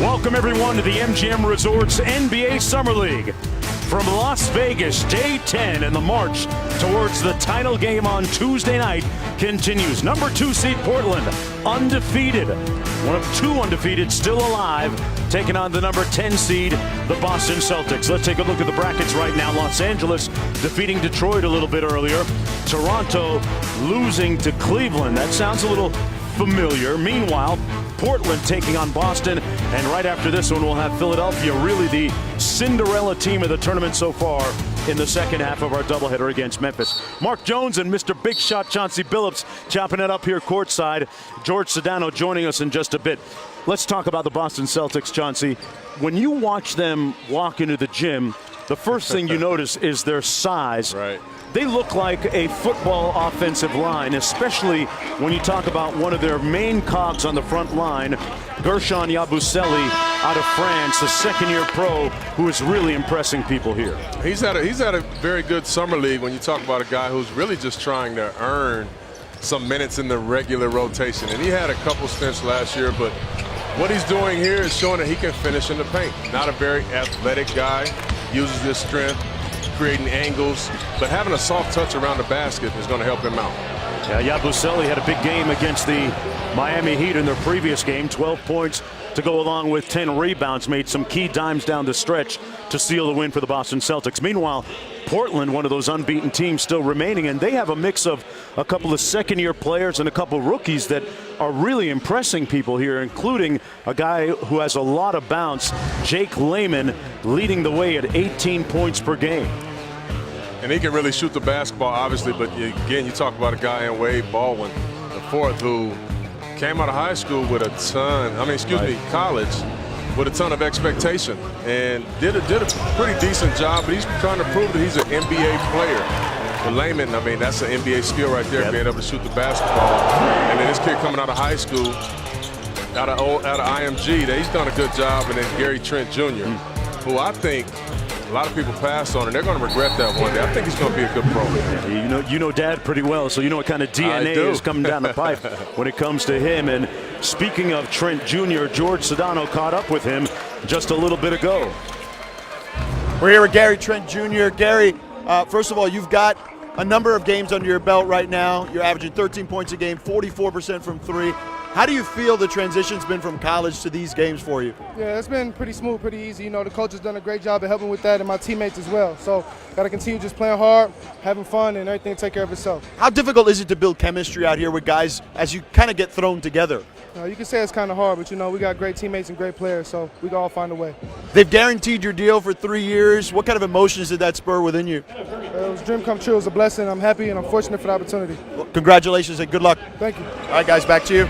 Welcome everyone to the MGM Resorts NBA Summer League. From Las Vegas, day 10 and the march towards the title game on Tuesday night continues. Number 2 seed Portland, undefeated. One of 2 undefeated still alive, taking on the number 10 seed, the Boston Celtics. Let's take a look at the brackets right now. Los Angeles defeating Detroit a little bit earlier. Toronto losing to Cleveland. That sounds a little familiar. Meanwhile, Portland taking on Boston, and right after this one we'll have Philadelphia, really the Cinderella team of the tournament so far in the second half of our doubleheader against Memphis. Mark Jones and Mr. Big Shot Chauncey Billups chopping it up here courtside. George Sedano joining us in just a bit. Let's talk about the Boston Celtics, Chauncey. When you watch them walk into the gym, the first thing you notice is their size. Right. They look like a football offensive line, especially when you talk about one of their main cogs on the front line, Gershon Yabusele out of France, a second-year pro who is really impressing people here. He's had a very good summer league when you talk about a guy who's really just trying to earn some minutes in the regular rotation. And he had a couple stints last year, but what he's doing here is showing that he can finish in the paint. Not a very athletic guy, uses his strength, creating angles, but having a soft touch around the basket is going to help him out. Yeah, Yabusele had a big game against the Miami Heat in their previous game. 12 points to go along with 10 rebounds, made some key dimes down the stretch to seal the win for the Boston Celtics. Meanwhile, Portland, one of those unbeaten teams still remaining, and they have a mix of a couple of second-year players and a couple rookies that are really impressing people here, including a guy who has a lot of bounce, Jake Layman, leading the way at 18 points per game. And he can really shoot the basketball, obviously, but again, you talk about a guy in Wade Baldwin, the fourth, who came out of high school with a ton, college, with a ton of expectation, and did a pretty decent job, but he's trying to prove that he's an NBA player. But Layman, I mean, that's an NBA skill right there, being able to shoot the basketball. And then this kid coming out of high school, out of IMG, he's done a good job, and then Gary Trent Jr., who I think a lot of people pass on, and they're going to regret that one day. I think he's going to be a good pro. Yeah, you know Dad pretty well, so you know what kind of DNA is coming down the pipe when it comes to him. And speaking of Trent Jr., George Sedano caught up with him just a little bit ago. We're here with Gary Trent Jr. Gary, first of all, you've got a number of games under your belt right now. You're averaging 13 points a game, 44% from 3. How do you feel the transition's been from college to these games for you? Yeah, it's been pretty smooth, pretty easy. You know, the coach has done a great job of helping with that, and my teammates as well. So, got to continue just playing hard, having fun, and everything take care of itself. How difficult is it to build chemistry out here with guys as you kind of get thrown together? You can say it's kind of hard, but, you know, we got great teammates and great players, so we can all find a way. They've guaranteed your deal for 3 years. What kind of emotions did that spur within you? It was a dream come true. It was a blessing. I'm happy and I'm fortunate for the opportunity. Well, congratulations and good luck. Thank you. All right, guys, back to you.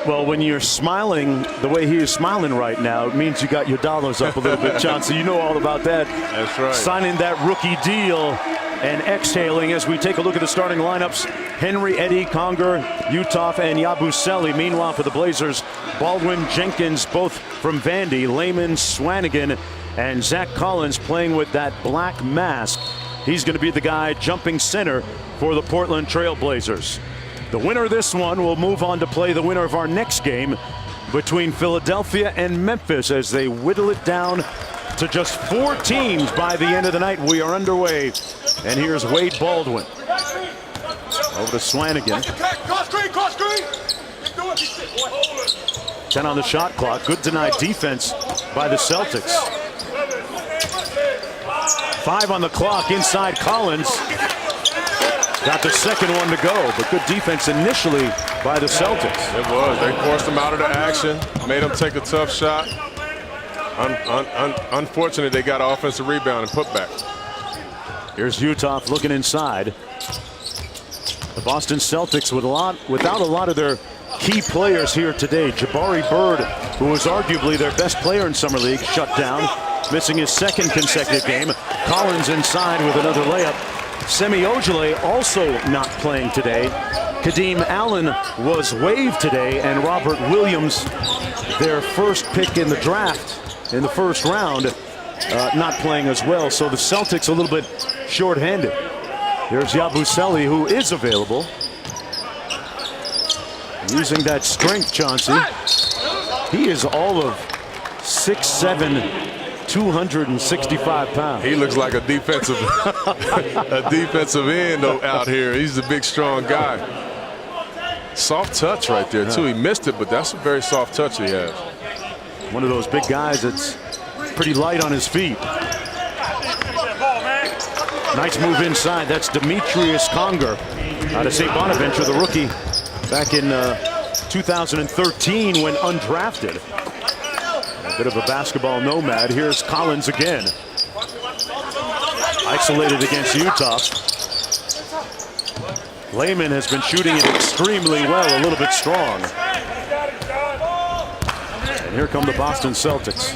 Well, when you're smiling the way he is smiling right now, it means you got your dollars up a little bit, Chauncey. You know all about that. That's right. Signing that rookie deal and exhaling as we take a look at the starting lineups. Henry, Eddie, Conger, Uthoff, and Yabusele. Meanwhile, for the Blazers, Baldwin, Jenkins, both from Vandy, Layman, Swanigan, and Zach Collins playing with that black mask. He's going to be the guy jumping center for the Portland Trail Blazers. The winner of this one will move on to play the winner of our next game between Philadelphia and Memphis as they whittle it down to just 4 teams by the end of the night. We are underway, and here's Wade Baldwin. Over to Swanigan. 10 on the shot clock. Good denied defense by the Celtics. 5 on the clock inside Collins. Got the second one to go, but good defense initially by the Celtics. It was. They forced him out of the action, made him take a tough shot. Unfortunately, they got an offensive rebound and put back. Here's Uthoff looking inside. The Boston Celtics without a lot of their key players here today. Jabari Bird, who was arguably their best player in Summer League, shut down, missing his second consecutive game. Collins inside with another layup. Semi Ojeleye also not playing today. Kadeem Allen was waived today, and Robert Williams, their first pick in the draft in the first round, not playing as well. So the Celtics a little bit short-handed. There's Yabusele, who is available. Using that strength, Chauncey. He is all of 6'7", 265 pounds. He looks like a defensive a defensive end out here. He's a big, strong guy. Soft touch right there, too. He missed it, but that's a very soft touch he has. One of those big guys that's pretty light on his feet. Nice move inside. That's Demetrius Conger out of St. Bonaventure, the rookie back in 2013 when undrafted. A bit of a basketball nomad. Here's Collins again. Isolated against Utah. Layman has been shooting it extremely well, a little bit strong. And here come the Boston Celtics.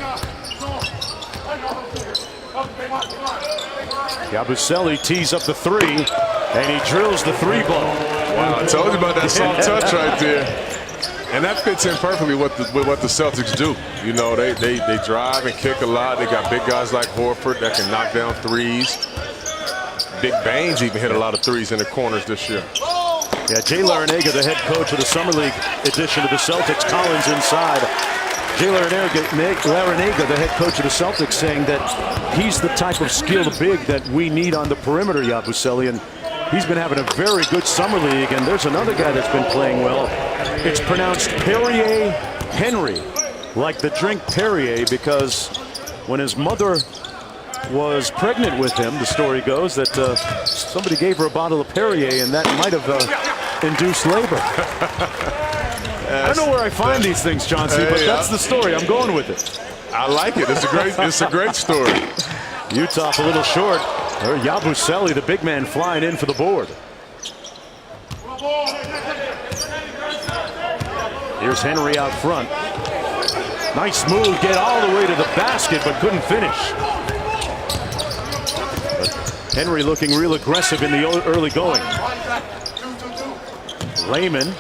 Yabusele tees up the three, and he drills the three ball. Wow, I told you about that soft touch right there. And that fits in perfectly with what the Celtics do. You know, they drive and kick a lot. They got big guys like Horford that can knock down threes. Big Baines even hit a lot of threes in the corners this year. Yeah, Jay Larinaga, the head coach of the Summer League edition of the Celtics. Collins inside. Jay Larinaga, the head coach of the Celtics, saying that he's the type of skilled big that we need on the perimeter, Yabusele. And he's been having a very good Summer League. And there's another guy that's been playing well. It's pronounced Perrier Henry, like the drink Perrier, because when his mother was pregnant with him, the story goes that somebody gave her a bottle of Perrier, and that might have induced labor. I don't know where I find these things, Chauncey, but that's the story. I'm going with it. I like it. It's a great story. Utah a little short. Yabusele, the big man, flying in for the board. Here's Henry out front. Nice move, get all the way to the basket, but couldn't finish. But Henry looking real aggressive in the early going. Layman.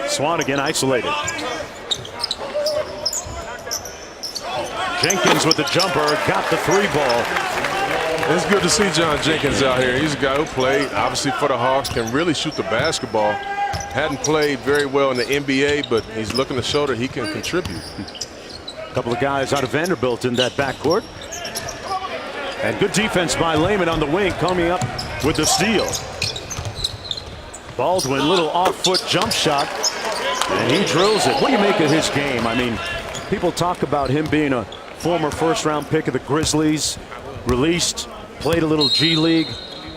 Swan again isolated. Jenkins with the jumper, got the three ball. It's good to see John Jenkins out here. He's a guy who played, obviously, for the Hawks, can really shoot the basketball. Hadn't played very well in the NBA, but he's looking to show that he can contribute. A couple of guys out of Vanderbilt in that backcourt. And good defense by Layman on the wing, coming up with the steal. Baldwin, little off-foot jump shot, and he drills it. What do you make of his game? I mean, people talk about him being a former first-round pick of the Grizzlies, released, played a little G League,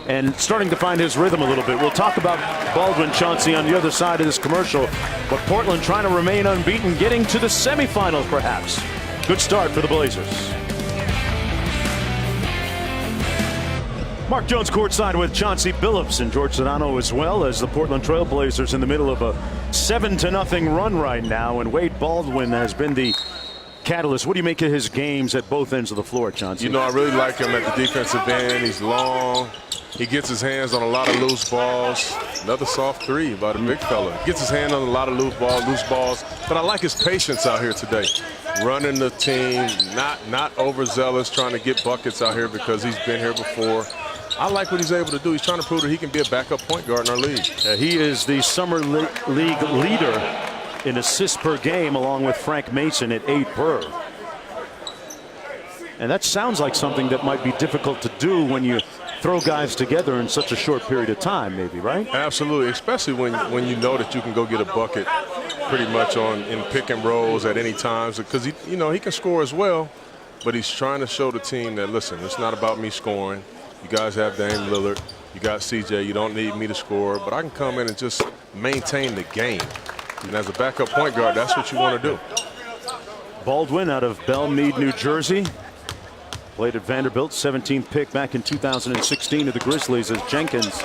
and starting to find his rhythm a little bit. We'll talk about Baldwin, Chauncey, on the other side of this commercial. But Portland trying to remain unbeaten, getting to the semifinals perhaps. Good start for the Blazers. Mark Jones courtside with Chauncey Billups and George Sedano, as well as the Portland Trail Blazers in the middle of a 7-0 run right now. And Wade Baldwin has been the catalyst. What do you make of his games at both ends of the floor, Chauncey? You know, I really like him at the defensive end. He's long. He gets his hands on a lot of loose balls. Another soft three by the big fella. Gets his hand on a lot of loose balls. But I like his patience out here today. Running the team, not overzealous, trying to get buckets out here because he's been here before. I like what he's able to do. He's trying to prove that he can be a backup point guard in our league. He is the Summer League leader in assists per game, along with Frank Mason at 8 per. And that sounds like something that might be difficult to do when you throw guys together in such a short period of time, maybe, right? Absolutely, especially when you know that you can go get a bucket pretty much in pick and rolls at any time, because he can score as well, but he's trying to show the team that, listen, it's not about me scoring. You guys have Dame Lillard, you got CJ, you don't need me to score, but I can come in and just maintain the game. And as a backup point guard, that's what you want to do. Baldwin out of Belmead, New Jersey. Played at Vanderbilt, 17th pick back in 2016 of the Grizzlies, as Jenkins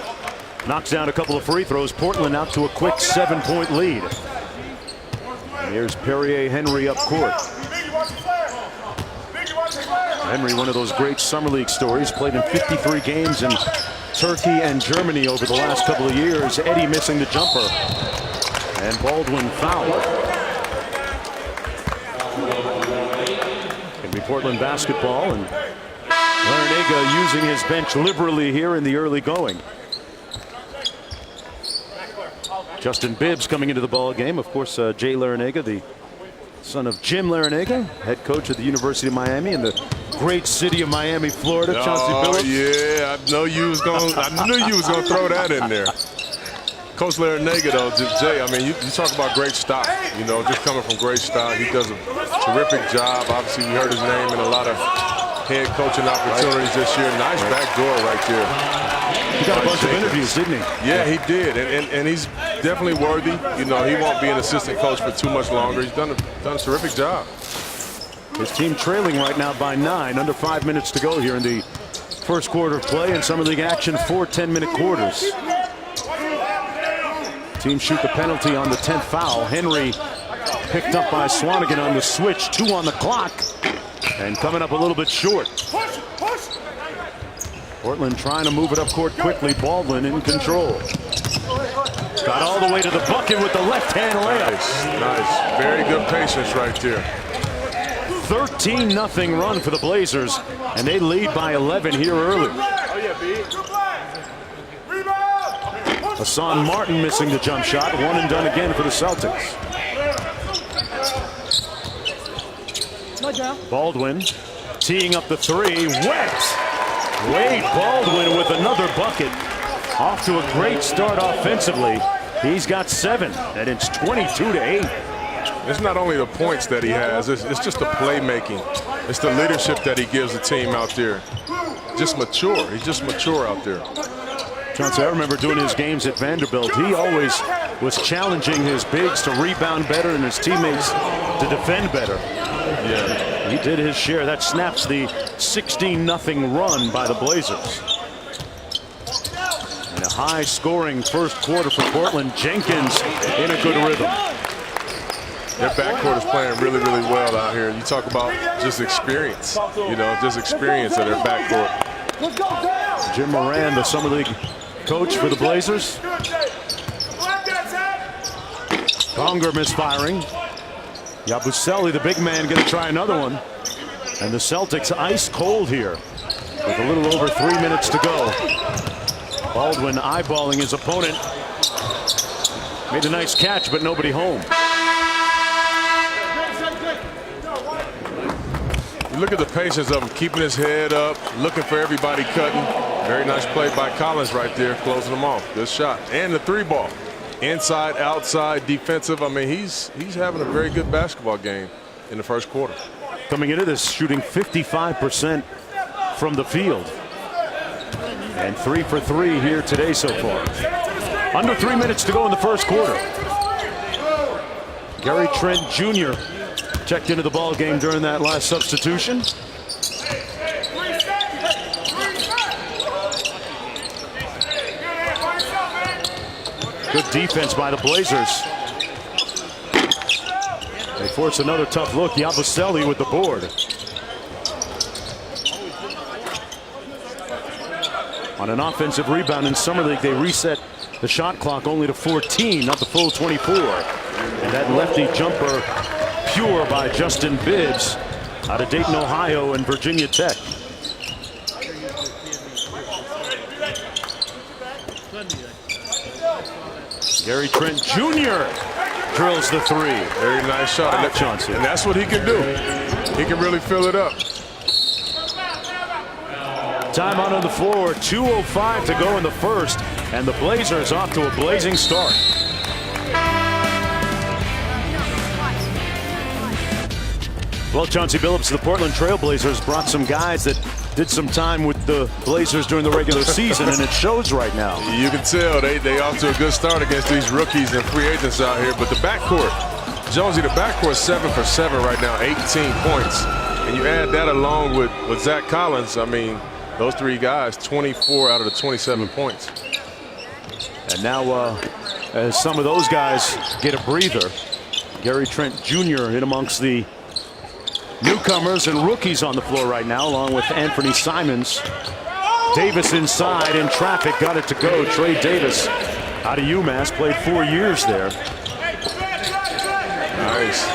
knocks down a couple of free throws. Portland out to a quick 7-point lead. And here's Perrier Henry up court. Henry, one of those great Summer League stories, played in 53 games in Turkey and Germany over the last couple of years. Eddie missing the jumper. And Baldwin fouled. Can be Portland basketball, and Larinaga using his bench liberally here in the early going. Justin Bibbs coming into the ball game. Of course, Jay Larranaga, the son of Jim Larranaga, head coach at the University of Miami in the great city of Miami, Florida. Chauncey Billups. Yeah, I knew you was gonna throw that in there. Coach Larranaga, though, Jay, I mean, you talk about great stock. You know, just coming from great stock, he does a terrific job. Obviously, we heard his name in a lot of head coaching opportunities this year. Nice back door right there. He got a bunch of interviews, didn't he? Yeah, he did, and he's definitely worthy. You know, he won't be an assistant coach for too much longer. He's done a terrific job. His team trailing right now by 9, under 5 minutes to go here in the first quarter of play in Summer League action. 4 10-minute quarters. Team shoot the penalty on the 10th foul. Henry picked up by Swanigan on the switch. 2 on the clock, and coming up a little bit short. Portland trying to move it up court quickly. Baldwin in control. Got all the way to the bucket with the left-hand layup. Nice. Very good patience right there. 13-0 run for the Blazers, and they lead by 11 here early. Hassan Martin missing the jump shot. 1 and done again for the Celtics. Baldwin teeing up the 3. Wet. Wade Baldwin with another bucket. Off to a great start offensively. He's got 7, and it's 22-8. It's not only the points that he has, it's just the playmaking. It's the leadership that he gives the team out there. Just mature. He's just mature out there. Chauncey, I remember doing his games at Vanderbilt. He always was challenging his bigs to rebound better and his teammates to defend better. Yeah. He did his share. That snaps the 16-0 run by the Blazers. And a high-scoring first quarter for Portland. Jenkins in a good rhythm. Their backcourt is playing really, really well out here. You talk about just experience, you know, just experience in their backcourt. Jim Moran, the Summer League coach for the Blazers. Conger misfiring. Yabusele, the big man, going to try another one. And the Celtics ice cold here with a little over 3 minutes to go. Baldwin eyeballing his opponent. Made a nice catch, but nobody home. You look at the patience of him, keeping his head up, looking for everybody cutting. Very nice play by Collins right there, closing them off. Good shot. And the 3-ball. Inside, outside, defensive. I mean, he's having a very good basketball game in the first quarter. Coming into this, shooting 55% from the field. And 3 for 3 here today so far. Under 3 minutes to go in the first quarter. Gary Trent Jr. checked into the ball game during that last substitution. Good defense by the Blazers. They force another tough look. Yabusele with the board. On an offensive rebound in Summer League, they reset the shot clock only to 14, not the full 24. And that lefty jumper pure by Justin Bibbs out of Dayton, Ohio, and Virginia Tech. Gary Trent Jr. drills the 3. Very nice shot. And that's what he can do. He can really fill it up. Timeout on the floor. 2:05 to go in the first. And the Blazers off to a blazing start. Well, Chauncey Billups, the Portland Trail Blazers brought some guys that did some time with the Blazers during the regular season, and it shows right now. You can tell they off to a good start against these rookies and free agents out here. But the backcourt, Jonesy, the backcourt is 7 for 7 right now, 18 points. And you add that along with Zach Collins, I mean, those 3 guys, 24 out of the 27 points. And now as some of those guys get a breather, Gary Trent Jr. in amongst the newcomers and rookies on the floor right now, along with Anthony Simons. Davis inside in traffic, got it to go. Trey Davis out of UMass, played 4 years there. Nice.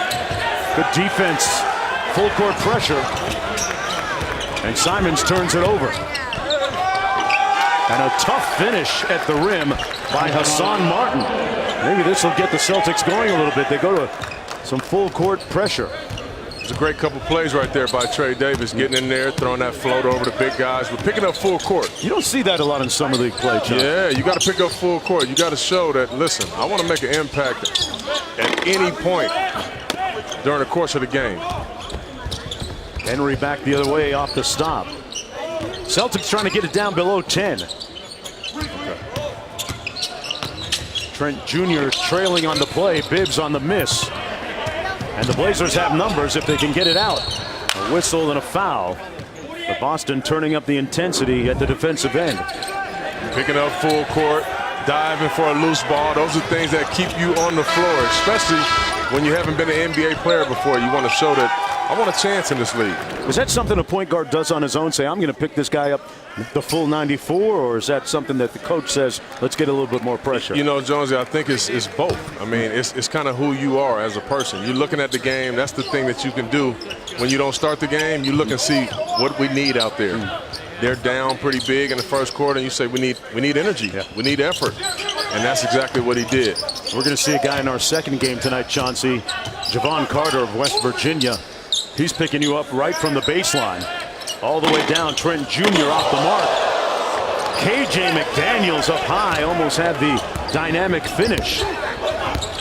Good defense, full court pressure. And Simons turns it over. And a tough finish at the rim by Hassan Martin. Maybe this will get the Celtics going a little bit. They go to some full court pressure. It's a great couple plays right there by Trey Davis, getting in there, throwing that float over the big guys. We're picking up full court. You don't see that a lot in summer league play, John. Yeah, you got to pick up full court. You got to show that, listen, I want to make an impact at any point during the course of the game. Henry back the other way off the stop. Celtics trying to get it down below 10. Trent Jr. trailing on the play, Bibbs on the miss. And the Blazers have numbers if they can get it out. A whistle and a foul. But Boston turning up the intensity at the defensive end. Picking up full court, diving for a loose ball. Those are things that keep you on the floor, especially when you haven't been an NBA player before. You want to show that I want a chance in this league. Is that something a point guard does on his own? Say, I'm going to pick this guy up the full 94, or is that something that the coach says, let's get a little bit more pressure? You know, Jonesy, I think it's both. I mean, it's kind of who you are as a person. You're looking at the game. That's the thing that you can do when you don't start the game. You look and see what we need out there. They're down pretty big in the first quarter, and you say we need energy. Yeah. We need effort. And that's exactly what he did. We're going to see a guy in our second game tonight, Chauncey, Javon Carter of West Virginia. He's picking you up right from the baseline. All the way down, Trent Jr. off the mark. KJ McDaniels up high, almost had the dynamic finish.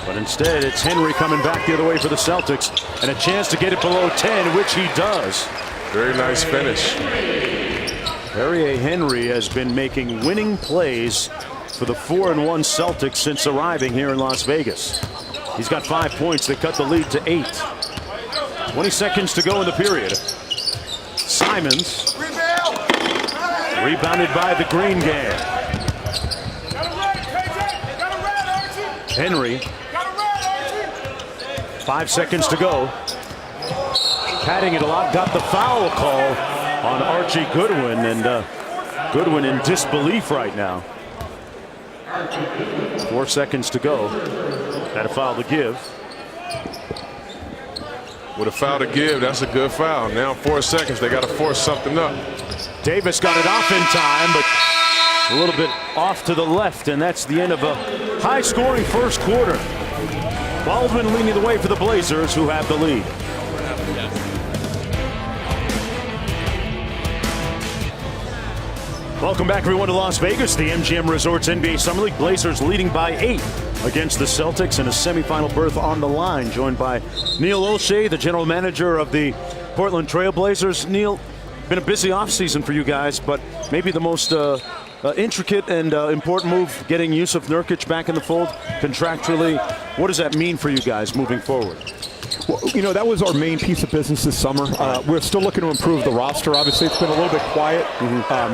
But instead, it's Henry coming back the other way for the Celtics. And a chance to get it below 10, which he does. Very nice finish. Harry Henry has been making winning plays for the 4-1 Celtics since arriving here in Las Vegas. He's got 5 points that cut the lead to 8. 20 seconds to go in the period. Simons rebounded by the Green Gang. Henry. 5 seconds to go. Patting it a lot, got the foul call on Archie Goodwin, and Goodwin in disbelief right now. 4 seconds to go. Had a foul to give. With a foul to give, that's a good foul. Now 4 seconds, they got to force something up. Davis got it off in time, but a little bit off to the left, and that's the end of a high-scoring first quarter. Baldwin leading the way for the Blazers, who have the lead. Welcome back, everyone, to Las Vegas. The MGM Resorts NBA Summer League. Blazers leading by 8 against the Celtics in a semifinal berth on the line. Joined by Neil Olshey, the general manager of the Portland Trail Blazers. Neil, been a busy offseason for you guys, but maybe the most intricate and important move, getting Yusuf Nurkic back in the fold contractually. What does that mean for you guys moving forward? Well, you know, that was our main piece of business this summer. We're still looking to improve the roster. Obviously, it's been a little bit quiet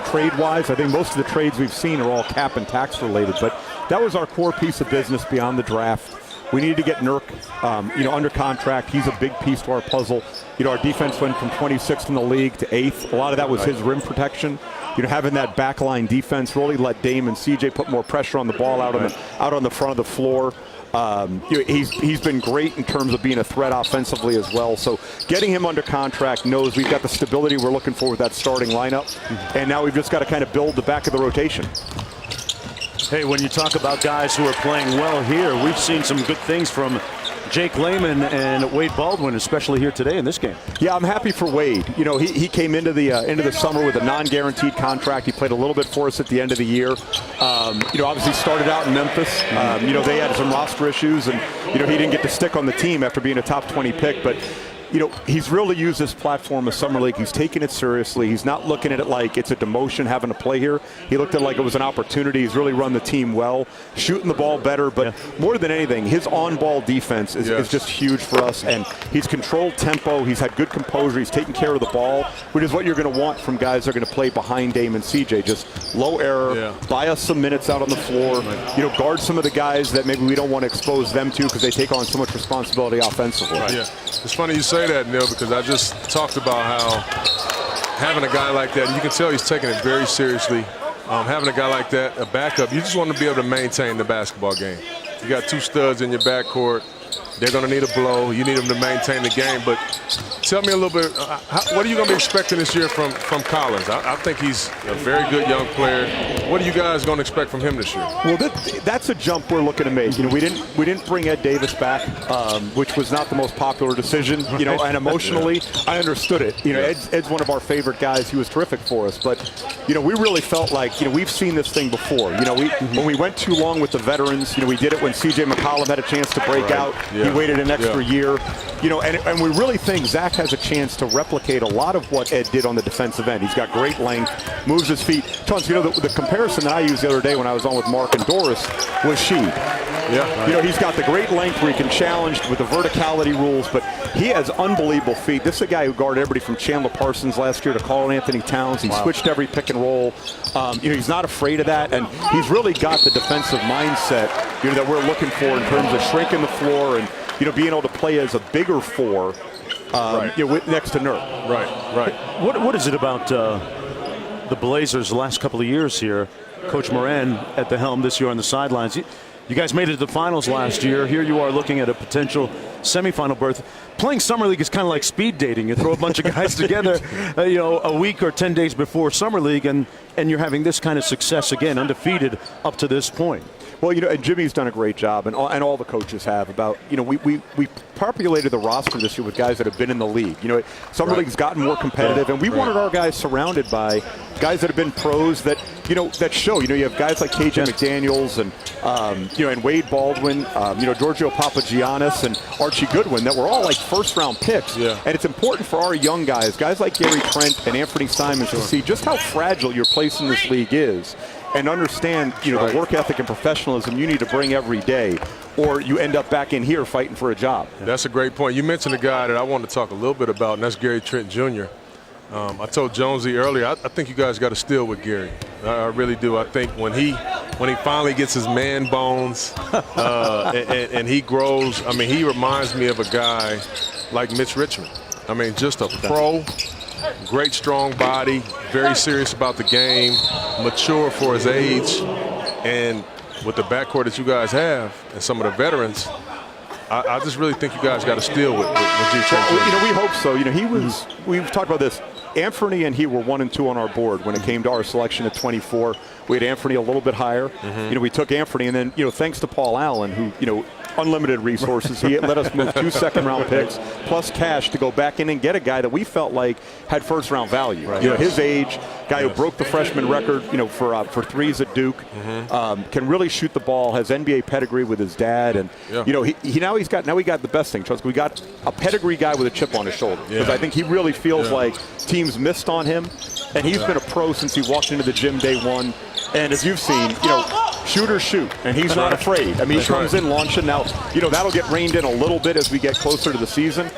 trade-wise. I think most of the trades we've seen are all cap and tax related, but that was our core piece of business beyond the draft. We needed to get Nurk, under contract. He's a big piece to our puzzle. You know, our defense went from 26th in the league to 8th. A lot of that was his rim protection. You know, having that backline defense really let Dame and CJ put more pressure on the ball out on the front of the floor. He's been great in terms of being a threat offensively as well. So getting him under contract knows we've got the stability we're looking for with that starting lineup. And now we've just got to kind of build the back of the rotation. Hey, when you talk about guys who are playing well here, we've seen some good things from Jake Layman and Wade Baldwin, especially here today in this game. Yeah, I'm happy for Wade. You know, he came into the summer with a non-guaranteed contract. He played a little bit for us at the end of the year. Obviously started out in Memphis. They had some roster issues, and he didn't get to stick on the team after being a top 20 pick, but. He's really used this platform of Summer League. He's taking it seriously. He's not looking at it like it's a demotion having to play here. He looked at it like it was an opportunity. He's really run the team well, shooting the ball better. But more than anything, his on-ball defense is just huge for us. And he's controlled tempo. He's had good composure. He's taking care of the ball, which is what you're going to want from guys that are going to play behind Dame and CJ. Just low error, buy us some minutes out on the floor. Guard some of the guys that maybe we don't want to expose them to because they take on so much responsibility offensively. Right. Yeah. It's funny you say that, Neil, because I just talked about how having a guy like that, you can tell he's taking it very seriously. Having a guy like that, a backup, you just want to be able to maintain the basketball game. You got two studs in your backcourt. They're going to need a blow. You need them to maintain the game. But tell me a little bit, what are you going to be expecting this year from Collins? I think he's a very good young player. What are you guys going to expect from him this year? Well, that's a jump we're looking to make. You know, we didn't bring Ed Davis back, which was not the most popular decision. You know, and emotionally, I understood it. You know, Ed's one of our favorite guys. He was terrific for us. But, you know, we really felt like, you know, we've seen this thing before. You know, when we went too long with the veterans, you know, we did it when C.J. McCollum had a chance to break out. He waited an extra year. You know, and we really think Zach has a chance to replicate a lot of what Ed did on the defensive end. He's got great length, moves his feet. Tons, you know, the comparison that I used the other day when I was on with Mark and Doris was Sheed. You know, he's got the great length where he can challenge with the verticality rules, but he has unbelievable feet. This is a guy who guarded everybody from Chandler Parsons last year to Karl Anthony Towns. He switched every pick and roll. You know, he's not afraid of that, and he's really got the defensive mindset, you know, that we're looking for in terms of shrinking the floor and, you know, being able to play as a bigger four, you know, next to Nurk. What is it about the Blazers the last couple of years here? Coach Moran at the helm this year on the sidelines. You guys made it to the finals last year. Here you are looking at a potential semifinal berth. Playing Summer League is kind of like speed dating. You throw a bunch of guys together, you know, a week or 10 days before Summer League, and you're having this kind of success again, undefeated up to this point. Well, you know, and Jimmy's done a great job, and all the coaches have about, you know, we populated the roster this year with guys that have been in the league. You know, Summer League's gotten more competitive, and we wanted our guys surrounded by guys that have been pros that, you know, that show. You know, you have guys like KJ McDaniels and, you know, and Wade Baldwin, you know, Giorgio Papagiannis and Archie Goodwin that were all like first-round picks. And it's important for our young guys like Gary Trent and Anthony Simons to see just how fragile your place in this league is, and understand, you know, the work ethic and professionalism you need to bring every day, or you end up back in here fighting for a job. That's a great point. You mentioned a guy that I wanted to talk a little bit about, and that's Gary Trent Jr. I told Jonesy earlier, I think you guys got to steal with Gary. I really do. I think when he finally gets his man bones and he grows, I mean, he reminds me of a guy like Mitch Richmond. I mean, just a pro. Great strong body, very serious about the game, mature for his age, and with the backcourt that you guys have and some of the veterans, I just really think you guys got to steal with G. Trent. You know, we hope so. You know, we've talked about this. Anthony and he were 1 and 2 on our board when it came to our selection at 24. We had Anthony a little bit higher. You know, we took Anthony, and then, you know, thanks to Paul Allen, who, you know, unlimited resources. He let us move 2 second-round picks plus cash to go back in and get a guy that we felt like had first-round value. You know, his age, guy who broke the freshman record, you know, for threes at Duke, can really shoot the ball, has NBA pedigree with his dad, and you know, we got the best thing. Trust me, we got a pedigree guy with a chip on his shoulder, because I think he really feels like teams missed on him, and he's been a pro since he walked into the gym day one. And as you've seen, you know, shoot or shoot, and he's not afraid. I mean, he comes in launching. Now, you know, that'll get reined in a little bit as we get closer to the season.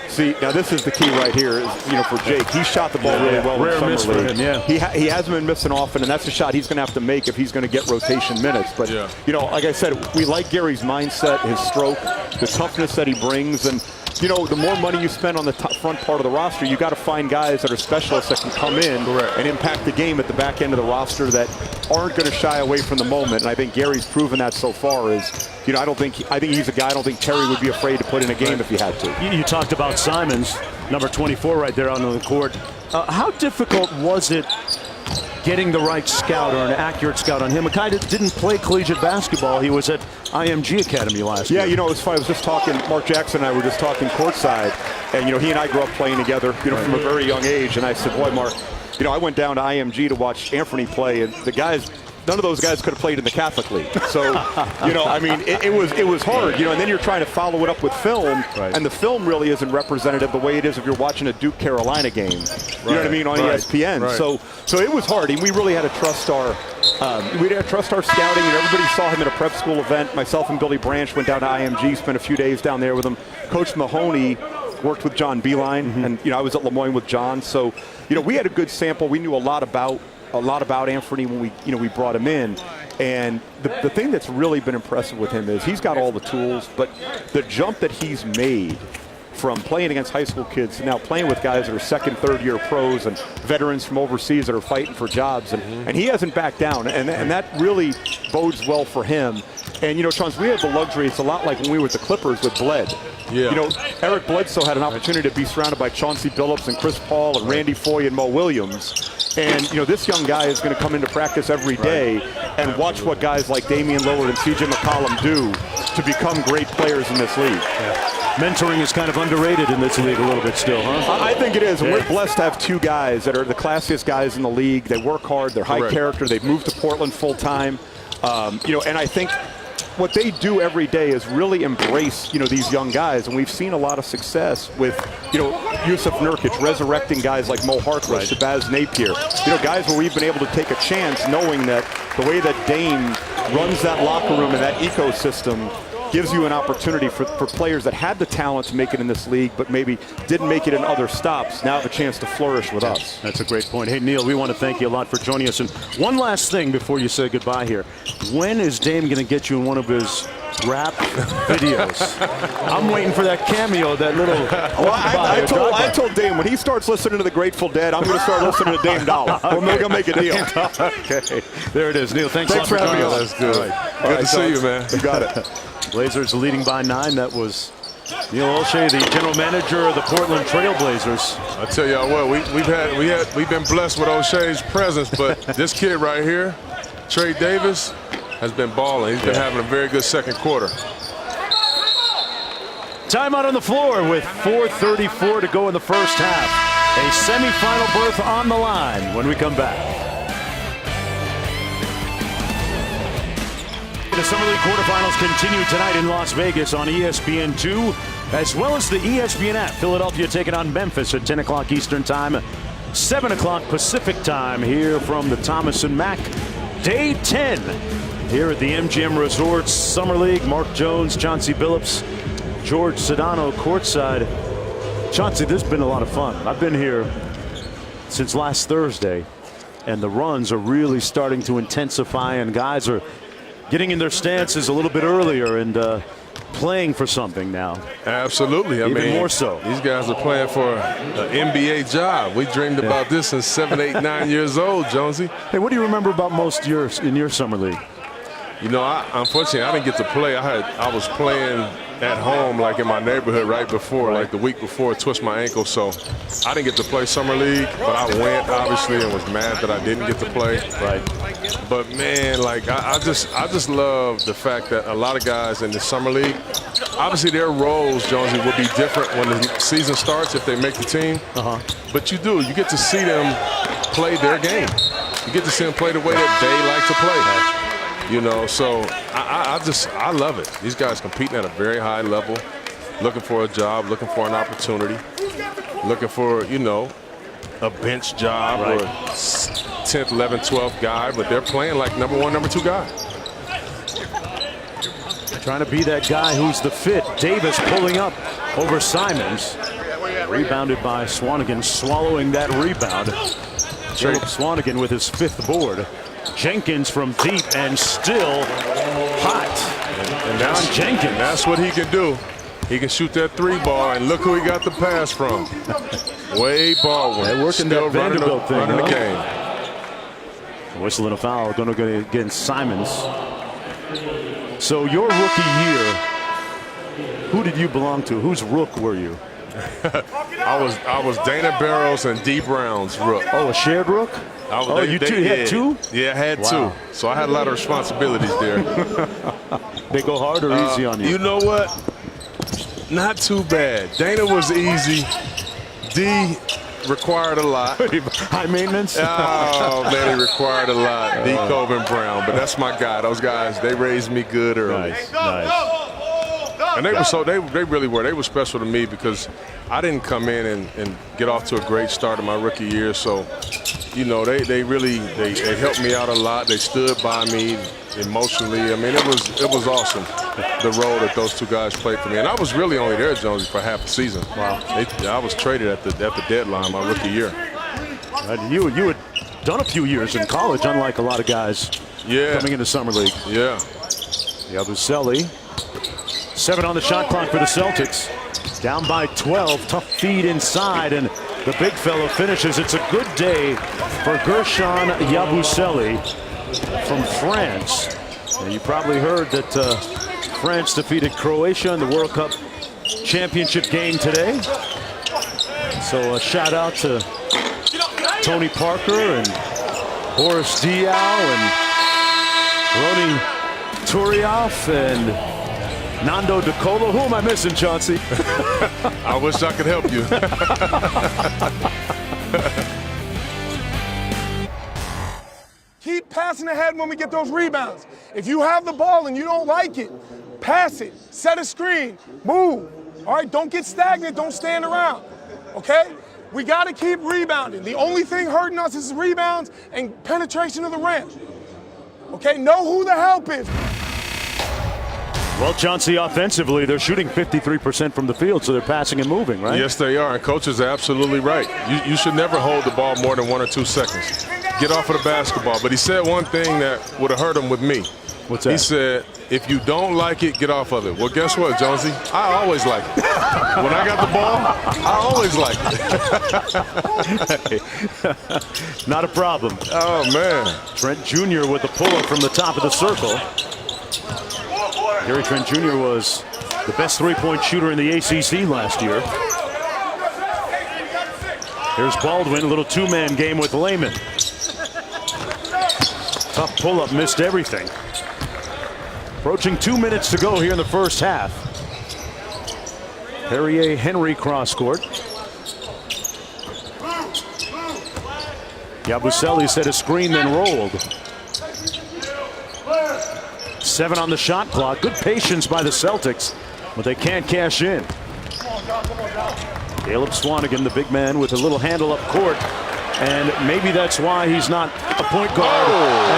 See, now this is the key right here, is, you know, for Jake. He shot the ball really well in Rare Summer miss League. for him, He hasn't been missing often, and that's a shot he's going to have to make if he's going to get rotation minutes. But, you know, like I said, we like Gary's mindset, his stroke, the toughness that he brings, and, you know, the more money you spend on the front part of the roster, you got to find guys that are specialists that can come in and impact the game at the back end of the roster that aren't going to shy away from the moment. And I think Gary's proven that so far. Is, you know, I think he's a guy. I don't think Terry would be afraid to put in a game if he had to. You talked about Simons, number 24 right there on the court. How difficult was it getting the right scout or an accurate scout on him? A guy that didn't play collegiate basketball. He was at IMG Academy last year. Yeah, you know, it was funny. I was just talking, Mark Jackson and I were just talking courtside, and, you know, he and I grew up playing together, you know, from a very young age. And I said, boy, Mark, you know, I went down to IMG to watch Anthony play, and the guys, none of those guys could have played in the Catholic League. So, you know, I mean, it was hard, you know, and then you're trying to follow it up with film, and the film really isn't representative the way it is if you're watching a Duke-Carolina game, you know what I mean, on ESPN. So it was hard, and we really had to trust our scouting, and everybody saw him at a prep school event. Myself and Billy Branch went down to IMG, spent a few days down there with him. Coach Mahoney worked with John Beeline, and, you know, I was at Lemoyne with John. So, you know, we had a good sample. We knew a lot about Anthony when we brought him in. And the thing that's really been impressive with him is he's got all the tools, but the jump that he's made from playing against high school kids to now playing with guys that are second, third-year pros and veterans from overseas that are fighting for jobs. And he hasn't backed down, and that really bodes well for him. And, you know, Chance, we have the luxury. It's a lot like when we were with the Clippers with Bled. Yeah. You know, Eric Bledsoe had an opportunity to be surrounded by Chauncey Billups and Chris Paul and Randy Foye and Mo Williams. And, you know, this young guy is going to come into practice every day and watch what guys like Damian Lillard and C.J. McCollum do to become great players in this league. Yeah. Mentoring is kind of underrated in this league a little bit still, huh? I think it is. And we're blessed to have two guys that are the classiest guys in the league. They work hard. They're high character. They've moved to Portland full time. You know, and I think what they do every day is really embrace, you know, these young guys. And we've seen a lot of success with, you know, Yusuf Nurkic resurrecting guys like Mo Harkless, Shabazz Napier. You know, guys where we've been able to take a chance knowing that the way that Dame runs that locker room and that ecosystem gives you an opportunity for players that had the talent to make it in this league but maybe didn't make it in other stops now have a chance to flourish with us. That's a great point. Hey, Neil, we want to thank you a lot for joining us. And one last thing before you say goodbye here. When is Dame going to get you in one of his rap videos? I'm waiting for that cameo, that little... Well, I told Dame, when he starts listening to the Grateful Dead, I'm going to start listening to Dame Dollar. We're going to make a deal. Okay. There it is. Neil, thanks for having me on. That's good. All right. Good to see you, man. You got it. Blazers leading by 9. That was Neil Olshey, the general manager of the Portland Trail Blazers. I tell y'all what, we've been blessed with Olshey's presence, but this kid right here, Trey Davis, has been balling. He's been having a very good second quarter. Timeout on the floor with 4:34 to go in the first half. A semifinal berth on the line when we come back. The Summer League quarterfinals continue tonight in Las Vegas on ESPN2, as well as the ESPN app. Philadelphia taking on Memphis at 10 o'clock Eastern Time, 7 o'clock Pacific Time here from the Thomas & Mack. Day 10 here at the MGM Resorts Summer League. Mark Jones, Chauncey Billups, George Sedano courtside. Chauncey, this has been a lot of fun. I've been here since last Thursday, and the runs are really starting to intensify, and guys are getting in their stances a little bit earlier and playing for something now. Absolutely. I mean, more so. These guys are playing for an NBA job. We dreamed about this since 7, 8, 9 years old, Jonesy. Hey, what do you remember about most years in your summer league? You know, unfortunately, I didn't get to play. I was playing at home, like in my neighborhood right before, like the week before, twist my ankle. So I didn't get to play summer league, but I went, obviously, and was mad that I didn't get to play. Right. But, man, like, I just love the fact that a lot of guys in the summer league, obviously their roles, Jonesy, will be different when the season starts if they make the team. But you get to see them play their game. You get to see them play the way that they like to play. You know, so I love it. These guys competing at a very high level, looking for a job, looking for an opportunity, looking for, you know, a bench job or 10th, 11th, 12th guy, but they're playing like number 1, number 2 guy. Trying to be that guy who's the fit. Davis pulling up over Simons. Rebounded by Swanigan, swallowing that rebound. Philip Swanigan with his 5th board. Jenkins from deep and still hot. And that's John Jenkins. That's what he can do. He can shoot that 3 ball, and look who he got the pass from. Wade Baldwin. They're working still that Vanderbilt thing. Running the game. Whistling a foul, going to go against Simons. So your rookie year, who did you belong to? Whose rook were you? I was Dana Barrows and D. Brown's rook. Oh, a shared rook? You had 2? Yeah, I had 2. So I had a lot of responsibilities there. They go hard or easy on you? You know what? Not too bad. Dana was easy. D required a lot. High maintenance? Oh, man, he required a lot. D. Coben Brown. But that's my guy. Those guys, they raised me good early. Nice. And they were they really were. They were special to me because I didn't come in and get off to a great start in my rookie year. So, you know, they really helped me out a lot. They stood by me emotionally. I mean, it was awesome, the role that those 2 guys played for me. And I was really only there, Jonesy, for half the season. Wow. I was traded at the deadline my rookie year. You had done a few years in college, unlike a lot of guys coming into summer league. Yeah. Yabusele 7 on the shot clock for the Celtics. Down by 12. Tough feed inside, and the big fellow finishes. It's a good day for Gershon Yabusele from France. And you probably heard that France defeated Croatia in the World Cup championship game today. So a shout out to Tony Parker and Boris Diaw and Ronnie Turioff and Nando De Colo. Who am I missing, Chauncey? I wish I could help you. Keep passing ahead when we get those rebounds. If you have the ball and you don't like it, pass it, set a screen, move. All right, don't get stagnant, don't stand around, okay? We got to keep rebounding. The only thing hurting us is rebounds and penetration of the rim. Okay, know who the help is. Well, Chauncey, offensively, they're shooting 53% from the field, so they're passing and moving, right? Yes, they are, and coach is absolutely right. You should never hold the ball more than 1 or 2 seconds. Get off of the basketball. But he said one thing that would have hurt him with me. What's that? He said, if you don't like it, get off of it. Well, guess what, Jonesy? I always like it. When I got the ball, I always like it. Not a problem. Oh, man. Trent Jr. with the pull-up from the top of the circle. Gary Trent Jr. was the best three-point shooter in the ACC last year. Here's Baldwin, a little two-man game with Layman. Tough pull-up, missed everything. Approaching 2 minutes to go here in the first half. Perrier Henry cross court. Yabusele set a screen, then rolled. 7 on the shot clock. Good patience by the Celtics, but they can't cash in. Caleb Swanigan, the big man, with a little handle up court. And maybe that's why he's not a point guard,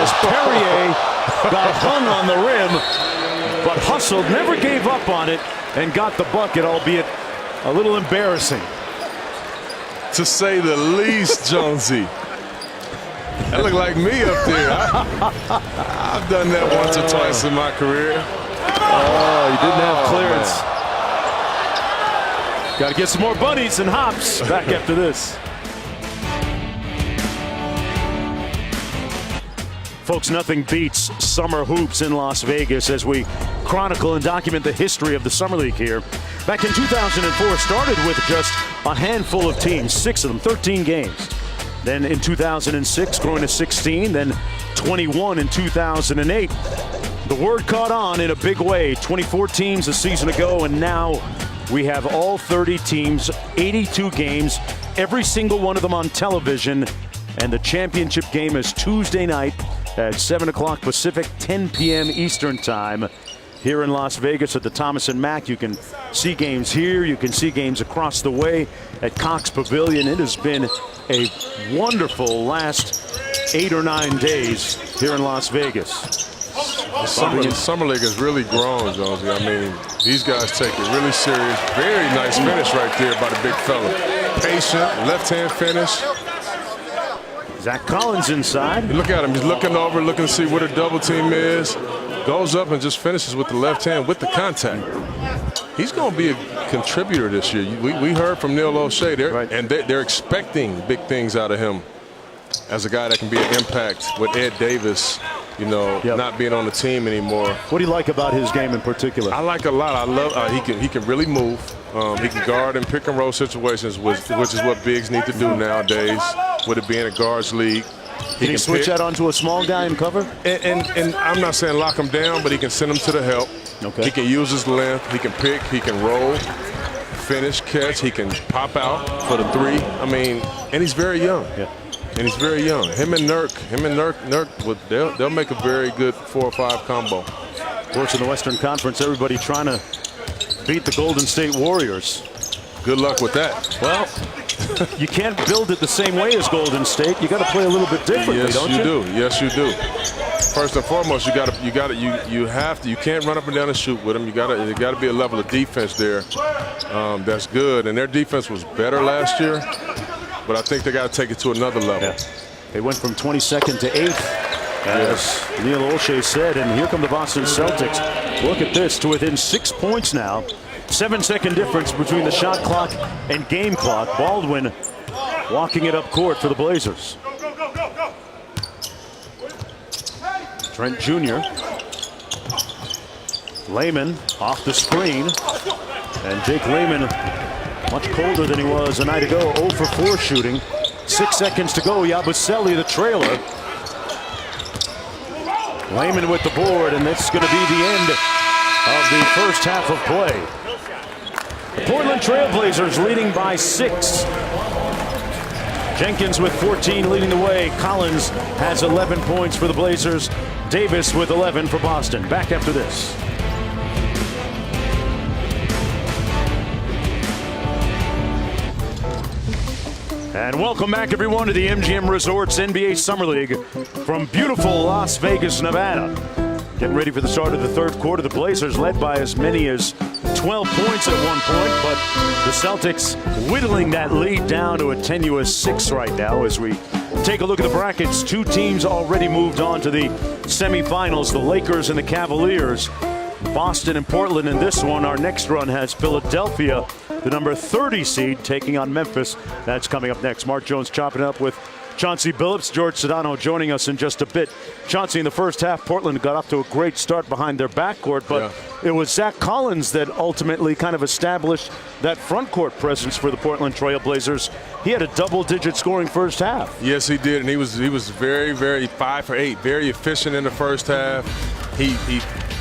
as Perrier got hung on the rim, but hustled, never gave up on it, and got the bucket, albeit a little embarrassing. To say the least, Jonesy. That looked like me up there. I've done that once or twice in my career. Oh, you didn't have clearance. Got to get some more bunnies and hops back after this. Folks, nothing beats summer hoops in Las Vegas as we chronicle and document the history of the Summer League here. Back in 2004, started with just a handful of teams, 6 of them, 13 games. Then in 2006, growing to 16, then 21 in 2008. The word caught on in a big way. 24 teams a season ago, and now we have all 30 teams, 82 games, every single one of them on television. And the championship game is Tuesday night at 7 o'clock Pacific, 10 p.m. Eastern time here in Las Vegas at the Thomas & Mack. You can see games here. You can see games across the way at Cox Pavilion. It has been a wonderful last 8 or 9 days here in Las Vegas. The Summer League has really grown, Jonesy. I mean, these guys take it really serious. Very nice finish right there by the big fella. Patient, left-hand finish. Zach Collins inside. Look at him. He's looking over, looking to see where the double team is. Goes up and just finishes with the left hand with the contact. He's going to be a contributor this year. We heard from Neil O'Shea there, right, and they're expecting big things out of him as a guy that can be an impact with Ed Davis, you know, not being on the team anymore. What do you like about his game in particular? I like a lot. I love he can really move. He can guard in pick and roll situations, which is what bigs need to do nowadays, with it being a guards league. Can he switch that onto a small guy and cover? And I'm not saying lock him down, but he can send him to the help. Okay. He can use his length. He can pick. He can roll, finish, catch. He can pop out for the 3. I mean, and he's very young. Yeah. And he's very young. Him and Nurk, they'll make a very good 4 or 5 combo. Of course, in the Western Conference, everybody trying to beat the Golden State Warriors. Good luck with that. Well, you can't build it the same way as Golden State. You got to play a little bit differently, don't you? Yes, you do. First and foremost, you can't run up and down and shoot with them. There got to be a level of defense there that's good. And their defense was better last year, but I think they got to take it to another level. Yeah. They went from 22nd to 8th, as Neil O'Shea said, and here come the Boston Celtics. Look at this, to within 6 points now. 7-second difference between the shot clock and game clock. Baldwin walking it up court for the Blazers. Trent Jr. Lehman off the screen. And Jake Lehman, much colder than he was a night ago. 0 for 4 shooting. 6 seconds to go. Yabusele, the trailer. Lehman with the board, and this is going to be the end of the first half of play. The Portland Trailblazers leading by 6. Jenkins with 14 leading the way. Collins has 11 points for the Blazers. Davis with 11 for Boston. Back after this. And welcome back, everyone, to the MGM Resorts NBA Summer League from beautiful Las Vegas, Nevada. Getting ready for the start of the third quarter. The Blazers led by as many as 12 points at one point, but the Celtics whittling that lead down to a tenuous 6 right now as we take a look at the brackets. 2 teams already moved on to the semifinals, the Lakers and the Cavaliers. Boston and Portland in this one. Our next run has Philadelphia, the number 30 seed, taking on Memphis. That's coming up next. Mark Jones chopping up with Chauncey Billups. George Sedano joining us in just a bit. Chauncey, in the first half, Portland got off to a great start behind their backcourt, but it was Zach Collins that ultimately kind of established that front court presence for the Portland Trailblazers. He had a double-digit scoring first half. Yes, he did, and he was very, very 5 for 8, very efficient in the first half. He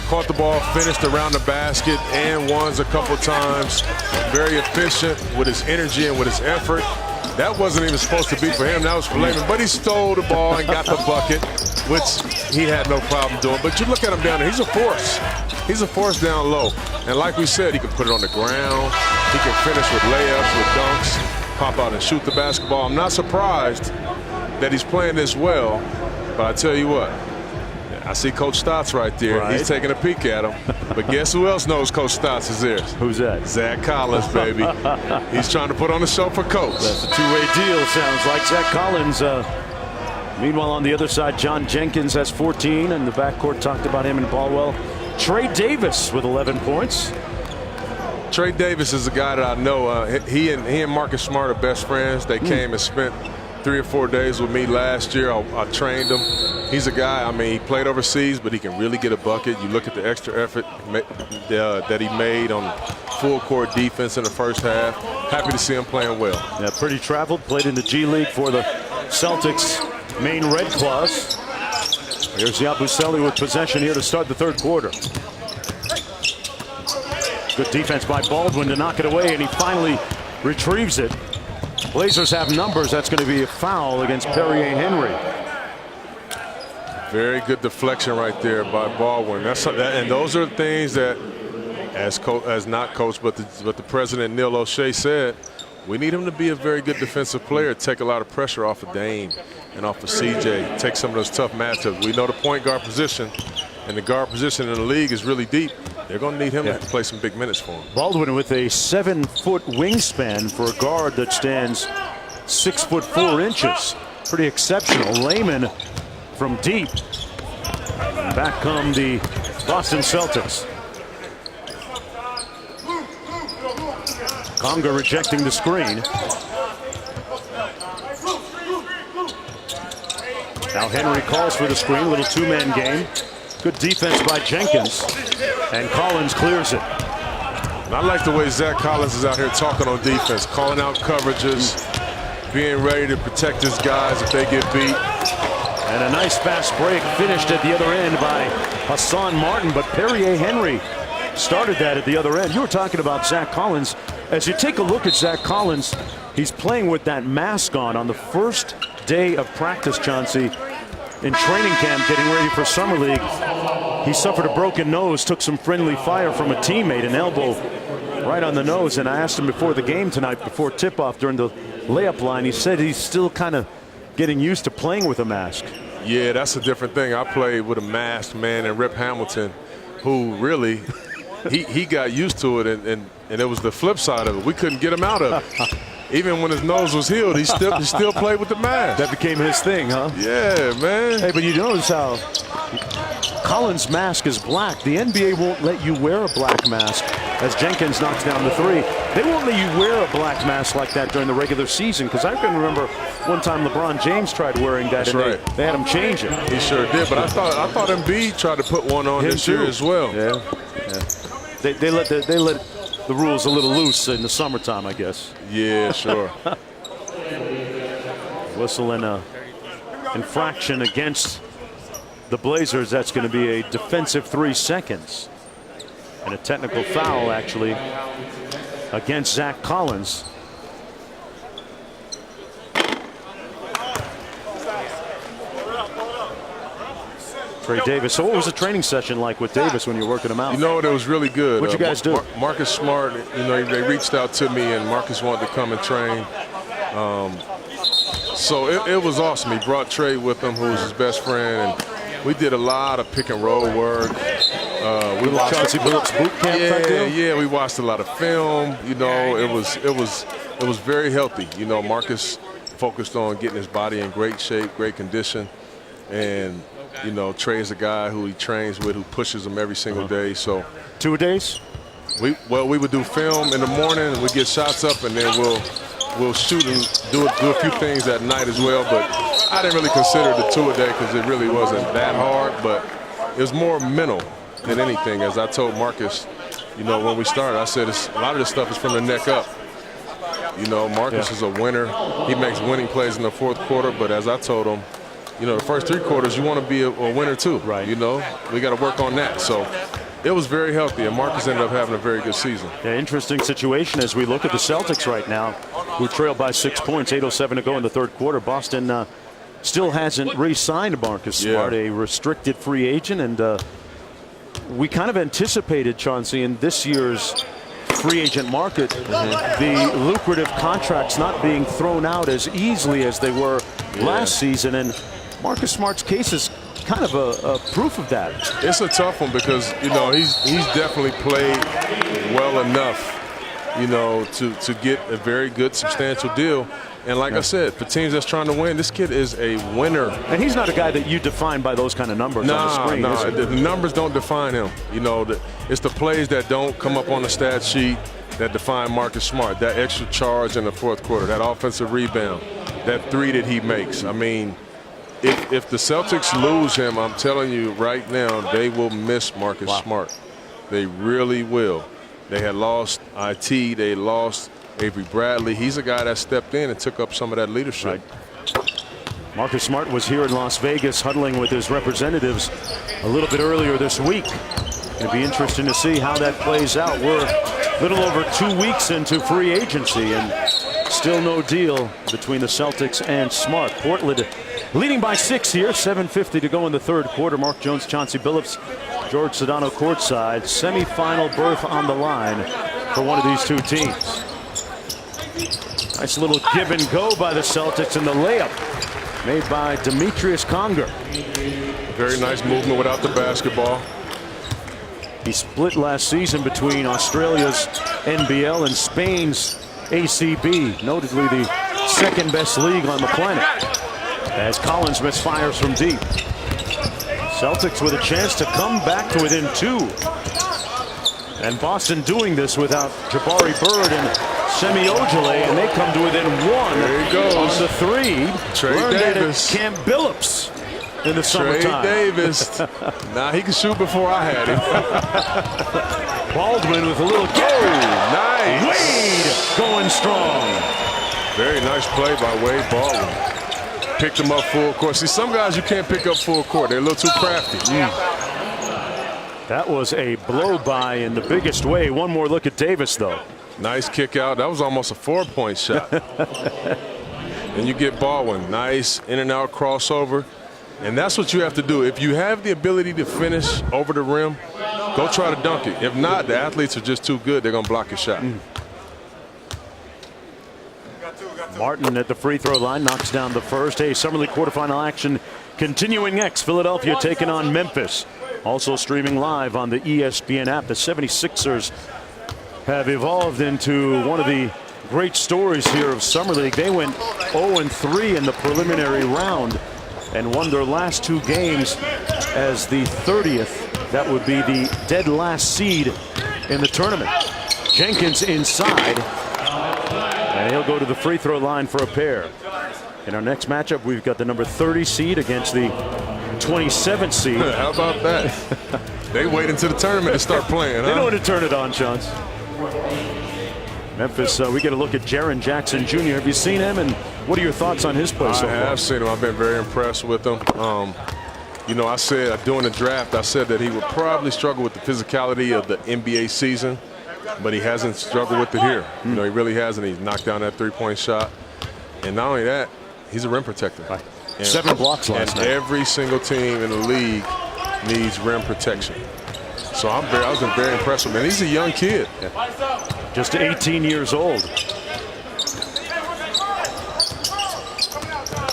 caught the ball, finished around the basket, and ones a couple times. Very efficient with his energy and with his effort. That wasn't even supposed to be for him. That was for Lehman. But he stole the ball and got the bucket, which he had no problem doing. But you look at him down there, he's a force. He's a force down low. And like we said, he can put it on the ground. He can finish with layups, with dunks, pop out and shoot the basketball. I'm not surprised that he's playing this well. But I tell you what, I see Coach Stotts right there. Right. He's taking a peek at him. But guess who else knows Coach Stotts is there? Who's that? Zach Collins, baby. He's trying to put on a show for Coach. That's a two-way deal, sounds like. Zach Collins. Meanwhile, on the other side, John Jenkins has 14, and the backcourt talked about him and Baldwell. Trey Davis with 11 points. Trey Davis is a guy that I know. He and Marcus Smart are best friends. They came and spent 3 or 4 days with me last year. I trained him. He's a guy, I mean, he played overseas, but he can really get a bucket. You look at the extra effort that he made on full court defense in the first half. Happy to see him playing well. Yeah, pretty traveled, played in the G League for the Celtics Maine Red Claws. Here's Yabusele with possession here to start the third quarter. Good defense by Baldwin to knock it away, and he finally retrieves it. Blazers have numbers. That's going to be a foul against Perrier Henry. Very good deflection right there by Baldwin. And those are things that, as not coach, but the president Neil O'Shea said, we need him to be a very good defensive player, take a lot of pressure off of Dame and off of CJ, take some of those tough matchups. We know the point guard position and the guard position in the league is really deep. They're going to need him to play some big minutes for him. Baldwin with a 7-foot wingspan for a guard that stands 6'4". Pretty exceptional. Lehman from deep. Back come the Boston Celtics. Conga rejecting the screen. Now Henry calls for the screen. Little two-man game. Good defense by Jenkins. And Collins clears it. And I like the way Zach Collins is out here talking on defense, calling out coverages, being ready to protect his guys if they get beat. And a nice fast break finished at the other end by Hassan Martin, but Perrier Henry started that at the other end. You were talking about Zach Collins. As you take a look at Zach Collins, he's playing with that mask on the first day of practice, Chauncey, in training camp, getting ready for Summer League. He suffered a broken nose, took some friendly fire from a teammate, an elbow right on the nose, and I asked him before the game tonight, before tip-off during the layup line, he said he's still kind of getting used to playing with a mask. Yeah, that's a different thing. I played with a masked man in Rip Hamilton, who really, he got used to it, and it was the flip side of it. We couldn't get him out of it. Even when his nose was healed, he still played with the mask. That became his thing, huh? Yeah, man. Hey, but you notice how Collins' mask is black. The NBA won't let you wear a black mask as Jenkins knocks down the three. They won't let you wear a black mask like that during the regular season, because I can remember one time LeBron James tried wearing that. That's right. They had him change it. He sure did, but I thought Embiid tried to put one on this year as well. Yeah. They let the rules a little loose in the summertime, I guess. Yeah, sure. Whistle and a infraction against the Blazers. That's going to be a defensive 3 seconds. And a technical foul, actually, against Zach Collins. Trey Davis. So what was the training session like with Davis when you were working him out? You know what? It was really good. What'd you guys do? Marcus Smart, you know, they reached out to me, and Marcus wanted to come and train. So it was awesome. He brought Trey with him, who was his best friend, and we did a lot of pick and roll work. We watched Chauncey Billups boot camp type deal? Yeah, we watched a lot of film. You know, it was very healthy. You know, Marcus focused on getting his body in great shape, great condition, and you know, Trey is a guy who he trains with, who pushes him every single day. So 2 days? We would do film in the morning, and we get shots up, and then we'll shoot and do a few things at night as well. But I didn't really consider the 2 a day because it really wasn't that hard. But it was more mental than anything. As I told Marcus, you know, when we started, I said a lot of this stuff is from the neck up. You know, Marcus is a winner. He makes winning plays in the fourth quarter. But as I told him, you know, the first 3 quarters, you want to be a winner too. Right. You know, we got to work on that. So it was very healthy, and Marcus ended up having a very good season. Yeah, interesting situation as we look at the Celtics right now, who trailed by 6 points, 8:07 to go in the third quarter. Boston still hasn't re-signed Marcus Smart, a restricted free agent, and we kind of anticipated, Chauncey, in this year's free agent market, the lucrative contracts not being thrown out as easily as they were last season, and Marcus Smart's case is kind of a proof of that. It's a tough one because, you know, he's definitely played well enough, you know, to get a very good substantial deal. And like I said, for teams that's trying to win, this kid is a winner. And he's not a guy that you define by those kind of numbers on the screen. No, the numbers don't define him. You know, it's the plays that don't come up on the stat sheet that define Marcus Smart. That extra charge in the fourth quarter, that offensive rebound, that 3 that he makes. I mean, if the Celtics lose him, I'm telling you right now, they will miss Marcus Smart. They really will. They had lost IT. They lost Avery Bradley. He's a guy that stepped in and took up some of that leadership. Right. Marcus Smart was here in Las Vegas huddling with his representatives a little bit earlier this week. It'll be interesting to see how that plays out. We're a little over 2 weeks into free agency and still no deal between the Celtics and Smart. Portland leading by 6 here, 7:50 to go in the third quarter. Mark Jones, Chauncey Billups, George Sedano courtside. Semi-final berth on the line for one of these 2 teams. Nice little give and go by the Celtics, and the layup made by Demetrius Conger. Very nice movement without the basketball. He split last season between Australia's NBL and Spain's ACB, notably the second best league on the planet, as Collins misfires from deep. Celtics with a chance to come back to within 2. And Boston doing this without Jabari Bird and Semi Ojeleye, and they come to within 1 There he goes. on the 3. Trey Learned Davis. at Camp Billups in the Trey summertime. Davis. Nah, he could shoot before I had him. Baldwin with a little Nice. Wade going strong. Very nice play by Wade Baldwin. Picked him up full court. See, some guys you can't pick up full court. They're a little too crafty. That was a blow-by in the biggest way. One more look at Davis, though. Nice kick out. That was almost a 4-point shot. And you get Baldwin. Nice in and out crossover. And that's what you have to do. If you have the ability to finish over the rim, go try to dunk it. If not, the athletes are just too good. They're going to block your shot. Martin at the free throw line knocks down the first. Hey, Summer League quarterfinal action continuing next. Philadelphia taking on Memphis. Also streaming live on the ESPN app. The 76ers have evolved into one of the great stories here of Summer League. They went 0-3 in the preliminary round and won their last 2 games as the 30th. That would be the dead last seed in the tournament. Jenkins inside, and he'll go to the free throw line for a pair. In our next matchup, we've got the number 30 seed against the 27th seed. How about that? They wait until the tournament to start playing. They know when to turn it on, Chance. Memphis, we get a look at Jaren Jackson Jr. Have you seen him, and what are your thoughts on his play so far? I have seen him. I've been very impressed with him. You know, I said during the draft, I said that he would probably struggle with the physicality of the NBA season, but he hasn't struggled with it here. You know, he really hasn't. He's knocked down that three-point shot. And not only that, he's a rim protector. And, 7 blocks last night. Every single team in the league needs rim protection. So I was very impressed with him. And he's a young kid. Yeah. Just 18 years old.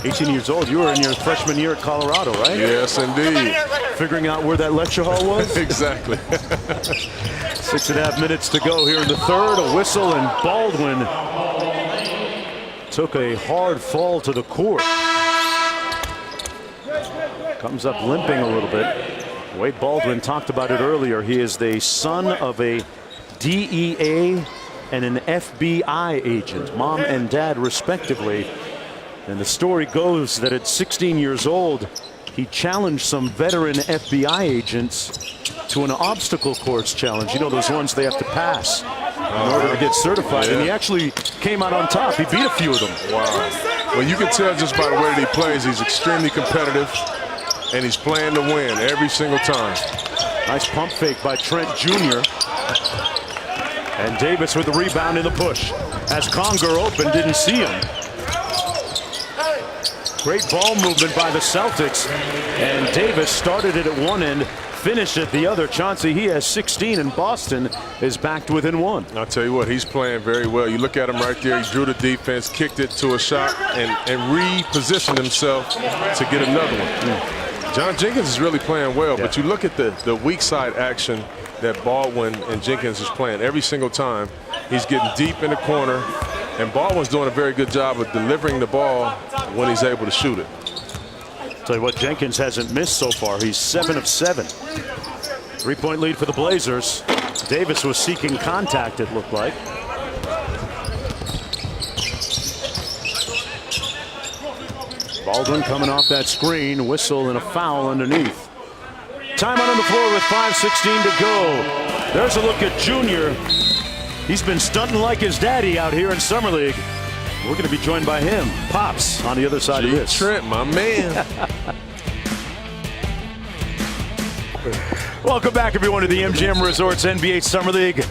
18 years old. You were in your freshman year at Colorado, right? Yes, indeed. Figuring out where that lecture hall was? Exactly. 6.5 minutes to go here in the third. A whistle, and Baldwin took a hard fall to the court. Comes up limping a little bit. Wade Baldwin talked about it earlier. He is the son of a DEA and an FBI agent, mom and dad respectively. And the story goes that at 16 years old, he challenged some veteran FBI agents to an obstacle course challenge. You know, those ones they have to pass in order to get certified. Yeah. And he actually came out on top. He beat a few of them. Wow. Well, you can tell just by the way that he plays, he's extremely competitive, and he's playing to win every single time. Nice pump fake by Trent Jr. And Davis with the rebound in the push. As Conger open, didn't see him. Great ball movement by the Celtics. And Davis started it at one end, finished at the other. Chauncey, he has 16, and Boston is backed within 1. I'll tell you what, he's playing very well. You look at him right there, he drew the defense, kicked it to a shot, and repositioned himself to get another one. John Jenkins is really playing well, but you look at the weak side action that Baldwin and Jenkins is playing every single time. He's getting deep in the corner, and Baldwin's doing a very good job of delivering the ball when he's able to shoot it. Tell you what, Jenkins hasn't missed so far. He's 7 of 7. 3-point lead for the Blazers. Davis was seeking contact, it looked like. Baldwin coming off that screen, whistle and a foul underneath. Time out on the floor with 5:16 to go. There's a look at Junior. He's been stunting like his daddy out here in Summer League. We're going to be joined by him, Pops, on the other side of this. Trent, my man. Welcome back, everyone, to the MGM Resorts NBA Summer League.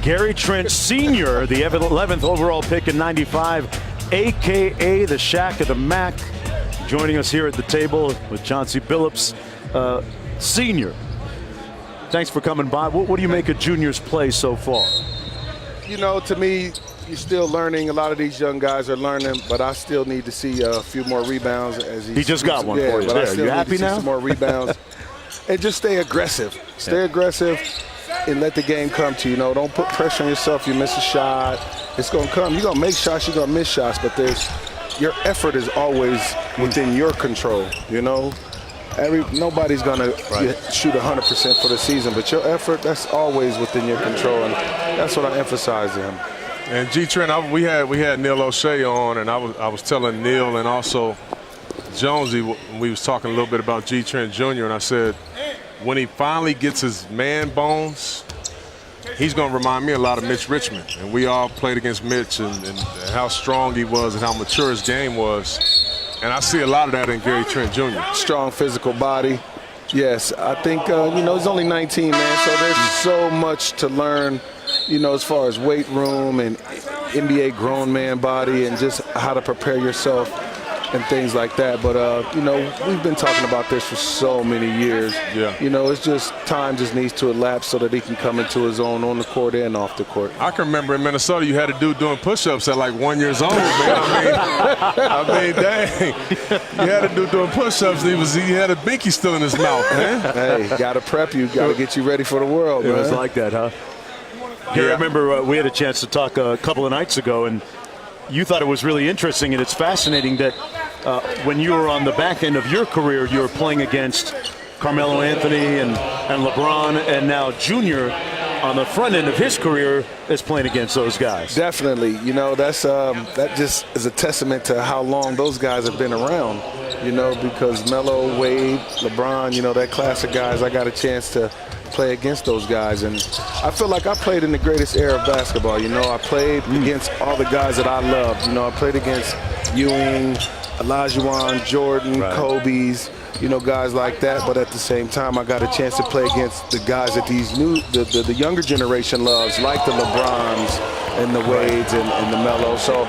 Gary Trent Sr., the 11th overall pick in '95, a.k.a. the Shaq of the Mac, joining us here at the table with Chauncey Billups, Sr. Thanks for coming by. What do you make of Junior's play so far? You know, to me, you're still learning. A lot of these young guys are learning, but I still need to see a few more rebounds. As he just got one for you there. You happy now? Some more rebounds. And just stay aggressive. Stay aggressive and let the game come to you. You know, don't put pressure on yourself. You miss a shot, it's going to come. You're going to make shots, you're going to miss shots, but your effort is always within your control, you know? Nobody's going to shoot 100% for the season, but your effort, that's always within your control, and that's what I emphasize to him. And G. Trent, we had Neil O'Shea on, and I was telling Neil and also Jonesy, we was talking a little bit about G. Trent Jr., and I said, when he finally gets his man bones, he's going to remind me a lot of Mitch Richmond. And we all played against Mitch and how strong he was and how mature his game was. And I see a lot of that in Gary Trent Jr. Strong physical body. Yes, I think, you know, he's only 19, man, so there's so much to learn, you know, as far as weight room and NBA grown man body and just how to prepare yourself and things like that. But, you know, we've been talking about this for so many years. Yeah. You know, it's just time just needs to elapse so that he can come into his own on the court and off the court. I can remember in Minnesota you had a dude doing push-ups at like 1 year old, man. I mean, dang. You had a dude doing push-ups. He had a binky still in his mouth, man. Hey, got to prep you. Got to get you ready for the world, It man. was like that, huh? Gary, I remember we had a chance to talk a couple of nights ago, and you thought it was really interesting, and it's fascinating that when you were on the back end of your career, you were playing against Carmelo Anthony and LeBron, and now Junior on the front end of his career is playing against those guys. Definitely. You know, that's that just is a testament to how long those guys have been around, you know, because Melo, Wade, LeBron, you know, that class of guys, I got a chance to play against those guys. And I feel like I played in the greatest era of basketball. You know, I played against all the guys that I loved. You know, I played against Ewing, Olajuwon, Jordan, Kobe's, you know, guys like that. But at the same time, I got a chance to play against the guys that the younger generation loves, like the LeBrons and the Wades and the Melos. So,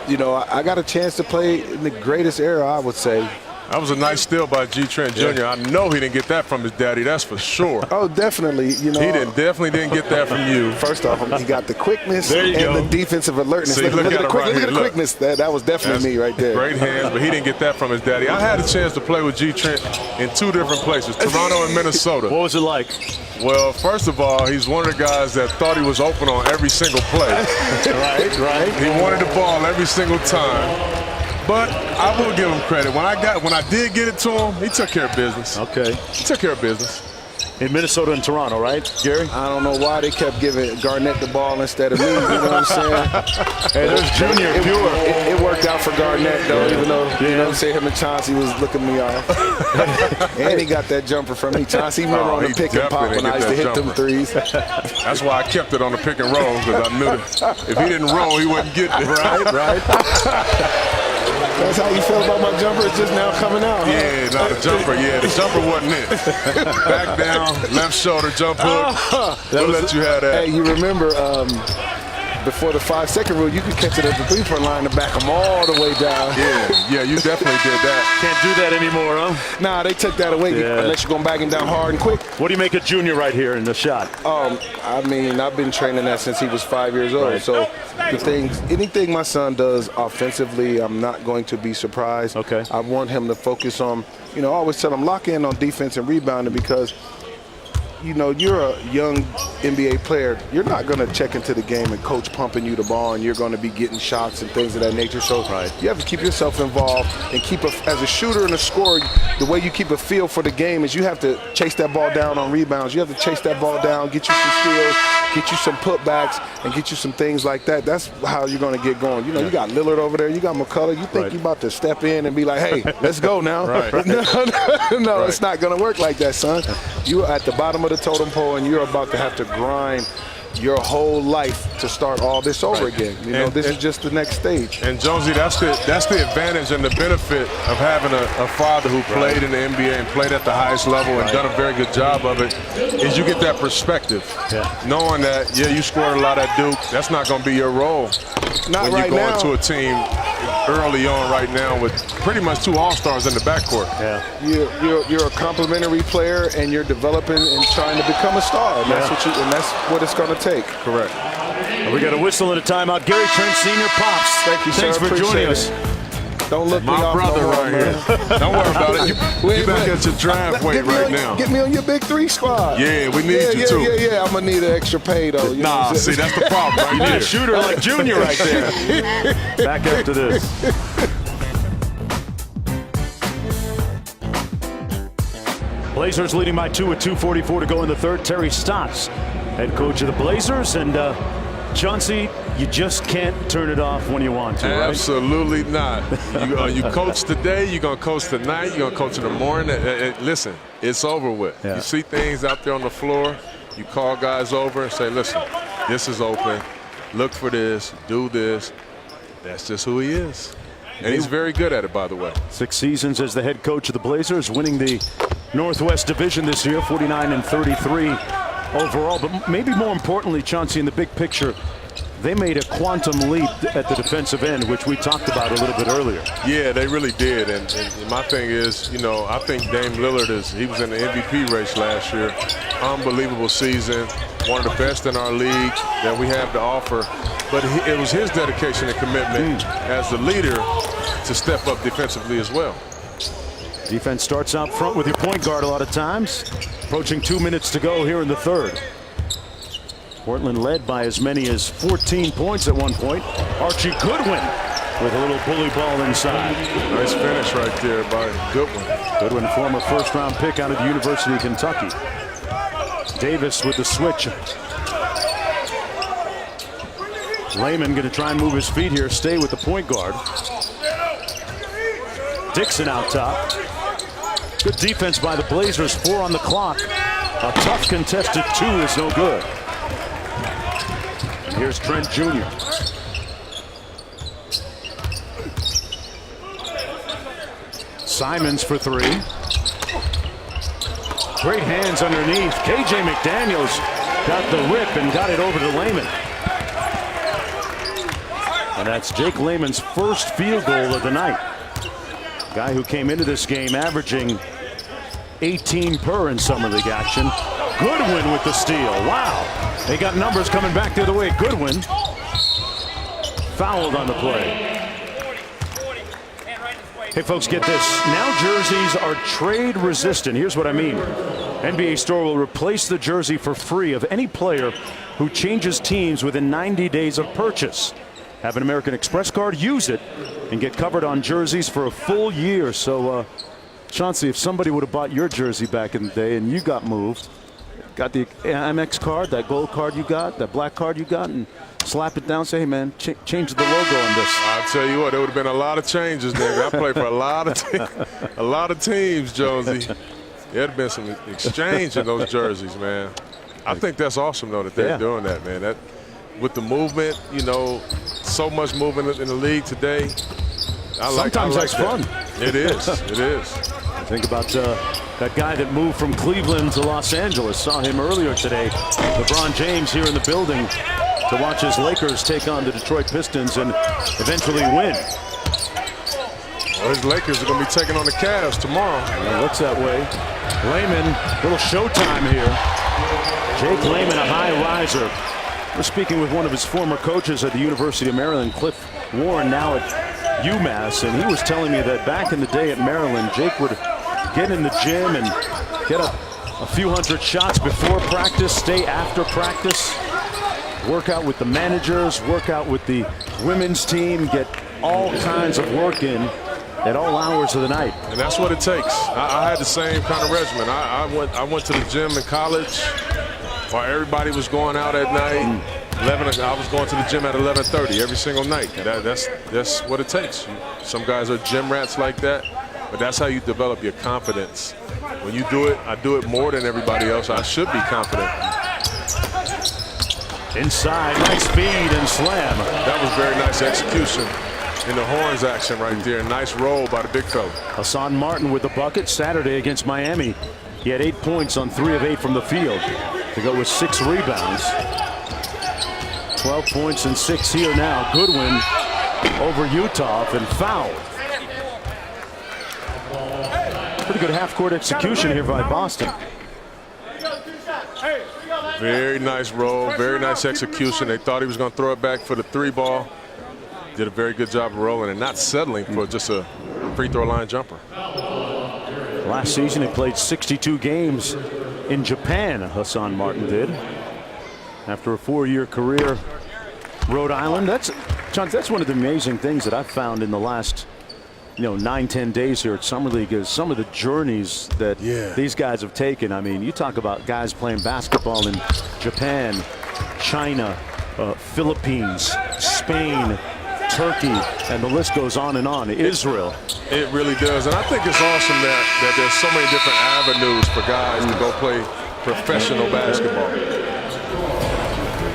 you know, I got a chance to play in the greatest era, I would say. That was a nice steal by G. Trent Jr. I know he didn't get that from his daddy, that's for sure. Oh, definitely. You know, he definitely didn't get that from you. First off, he got the quickness and the defensive alertness. See, look at the quickness. That was definitely me right there. Great hands, but he didn't get that from his daddy. I had a chance to play with G. Trent in 2 different places, Toronto and Minnesota. What was it like? Well, first of all, he's one of the guys that thought he was open on every single play. Right. He wanted the ball every single time. But I will give him credit. When I did get it to him, he took care of business. Okay. He took care of business. In Minnesota and Toronto, right, Gary? I don't know why they kept giving Garnett the ball instead of me. You know what I'm saying? Hey, there's Junior pure. It worked out for Garnett, though, even though, you know what I'm saying, him and Chauncey was looking me off. And he got that jumper from me. Chauncey remember on the pick and pop when I used to hit them threes. That's why I kept it on the pick and roll, because I knew that if he didn't roll, he wouldn't get it. Right. That's how you feel about my jumper? It's just now coming out, huh? Yeah, not the jumper. Yeah, the jumper wasn't it. Back down, left shoulder, jump hook. We'll let you have that. Hey, you remember before the 5-second rule, you could catch it at the 3-point line and back them all the way down. Yeah, you definitely did that. Can't do that anymore, huh? Nah, they took that away unless you're going to back him down hard and quick. What do you make of Junior right here in the shot? I mean, I've been training that since he was 5 years old. Right. So anything my son does offensively, I'm not going to be surprised. Okay. I want him to focus on, you know, I always tell him lock in on defense and rebounding because, you know, you're a young NBA player. You're not going to check into the game and coach pumping you the ball and you're going to be getting shots and things of that nature. So you have to keep yourself involved and as a shooter and a scorer, the way you keep a feel for the game is you have to chase that ball down on rebounds. You have to chase that ball down, get you some steals, get you some putbacks, and get you some things like that. That's how you're going to get going. You know, you got Lillard over there. You got McCullough. You think you're about to step in and be like, hey, let's go now. No, it's not going to work like that, son. You're at the bottom of the totem pole, and you're about to have to grind your whole life to start all this over again. You know, this is just the next stage. And Jonesy, that's the advantage and the benefit of having a father who played in the NBA and played at the highest level and done a very good job of it, is you get that perspective. Knowing that, you scored a lot at Duke, that's not going to be your role. Not when right you go now. into a team early on right now with pretty much 2 All-Stars in the backcourt. You're a complimentary player and you're developing and trying to become a star. And that's what it's going to take. Correct. We got a whistle and a timeout. Gary Trent, Senior Pops. Thank you, sir. Thanks for joining us. Don't look me My off brother no more, right here. Don't worry about it. You back at your draft weight right now. Get me on your big 3 squad. Yeah, we need you too. Yeah. I'm going to need an extra pay, though. Nah, see, that's the problem right You need there. a shooter like Junior right there. Back after this. Blazers leading by 2 with 2:44 to go in the third. Terry Stotts, head coach of the Blazers. And Chauncey, you just can't turn it off when you want to, right? Absolutely not. You coach today, you're going to coach tonight, you're going to coach in the morning. Listen, it's over with. You see things out there on the floor, you call guys over and say, listen, this is open. Look for this, do this. That's just who he is. And he's very good at it, by the way. 6 seasons as the head coach of the Blazers, winning the Northwest Division this year, 49-33 overall. But maybe more importantly, Chauncey, in the big picture, they made a quantum leap at the defensive end, which we talked about a little bit earlier. Yeah, they really did. And my thing is, you know, I think Dame Lillard he was in the MVP race last year. Unbelievable season. One of the best in our league that we have to offer. But it was his dedication and commitment as the leader to step up defensively as well. Defense starts out front with your point guard a lot of times. Approaching 2 minutes to go here in the third. Portland led by as many as 14 points at one point. Archie Goodwin with a little bully ball inside. Nice finish right there by Goodwin. Goodwin, former first-round pick out of the University of Kentucky. Davis with the switch. Layman going to try and move his feet here, stay with the point guard. Dixon out top. Good defense by the Blazers, 4 on the clock. A tough contested 2 is no good. And here's Trent Jr. Simons for 3. Great hands underneath. KJ McDaniels got the rip and got it over to Layman. And that's Jake Layman's first field goal of the night. Guy who came into this game averaging 18 per in summer league action. Goodwin with the steal. Wow. They got numbers coming back the other way. Goodwin fouled on the play. Hey, folks, get this. Now jerseys are trade resistant. Here's what I mean. NBA Store will replace the jersey for free of any player who changes teams within 90 days of purchase. Have an American Express card, use it, and get covered on jerseys for a full year. So, Chauncey, if somebody would have bought your jersey back in the day and you got moved, got the Amex card, that gold card you got, that black card you got, and slap it down, say, hey, man, change the logo on this. I'll tell you what, there would have been a lot of changes there. I played for a lot of teams, Jonesy. There'd have been some exchange in those jerseys, man. I think that's awesome, though, that they're doing that, man. That, with the movement, you know, so much movement in the league today. Sometimes that's fun. It is. It is. Think about that guy that moved from Cleveland to Los Angeles. Saw him earlier today. LeBron James here in the building to watch his Lakers take on the Detroit Pistons and eventually win. Well, his Lakers are going to be taking on the Cavs tomorrow. It looks that way. Layman, little showtime here. Jake Layman, a high riser. We're speaking with one of his former coaches at the University of Maryland, Cliff Warren, now at UMass, and he was telling me that back in the day at Maryland, Jake would get in the gym and get a few hundred shots before practice, stay after practice, work out with the managers, work out with the women's team, get all kinds of work in at all hours of the night. And that's what it takes. I had the same kind of regimen. I went to the gym in college while everybody was going out at night. I was going to the gym at 11:30 every single night. That's what it takes. Some guys are gym rats like that, but that's how you develop your confidence. When you do it, I do it more than everybody else. I should be confident. Inside, nice feed and slam. That was very nice execution in the horns action right there. Nice roll by the big fella. Hassan Martin with the bucket Saturday against Miami. He had 8 points on 3 of 8 from the field to go with 6 rebounds. 12 points and 6 here now. Goodwin over Utah and fouled. Pretty good half-court execution here by Boston. Very nice roll, very nice execution. They thought he was going to throw it back for the 3 ball. Did a very good job of rolling and not settling for just a free throw line jumper. Last season he played 62 games in Japan, Hassan Martin did. After a 4-year career, Rhode Island. That's one of the amazing things that I've found in the last 9-10 days here at Summer League is some of the journeys that these guys have taken. I mean, you talk about guys playing basketball in Japan, China, Philippines, Spain, Turkey, and the list goes on and on. Israel. It really does. And I think it's awesome that there's so many different avenues for guys to go play professional basketball.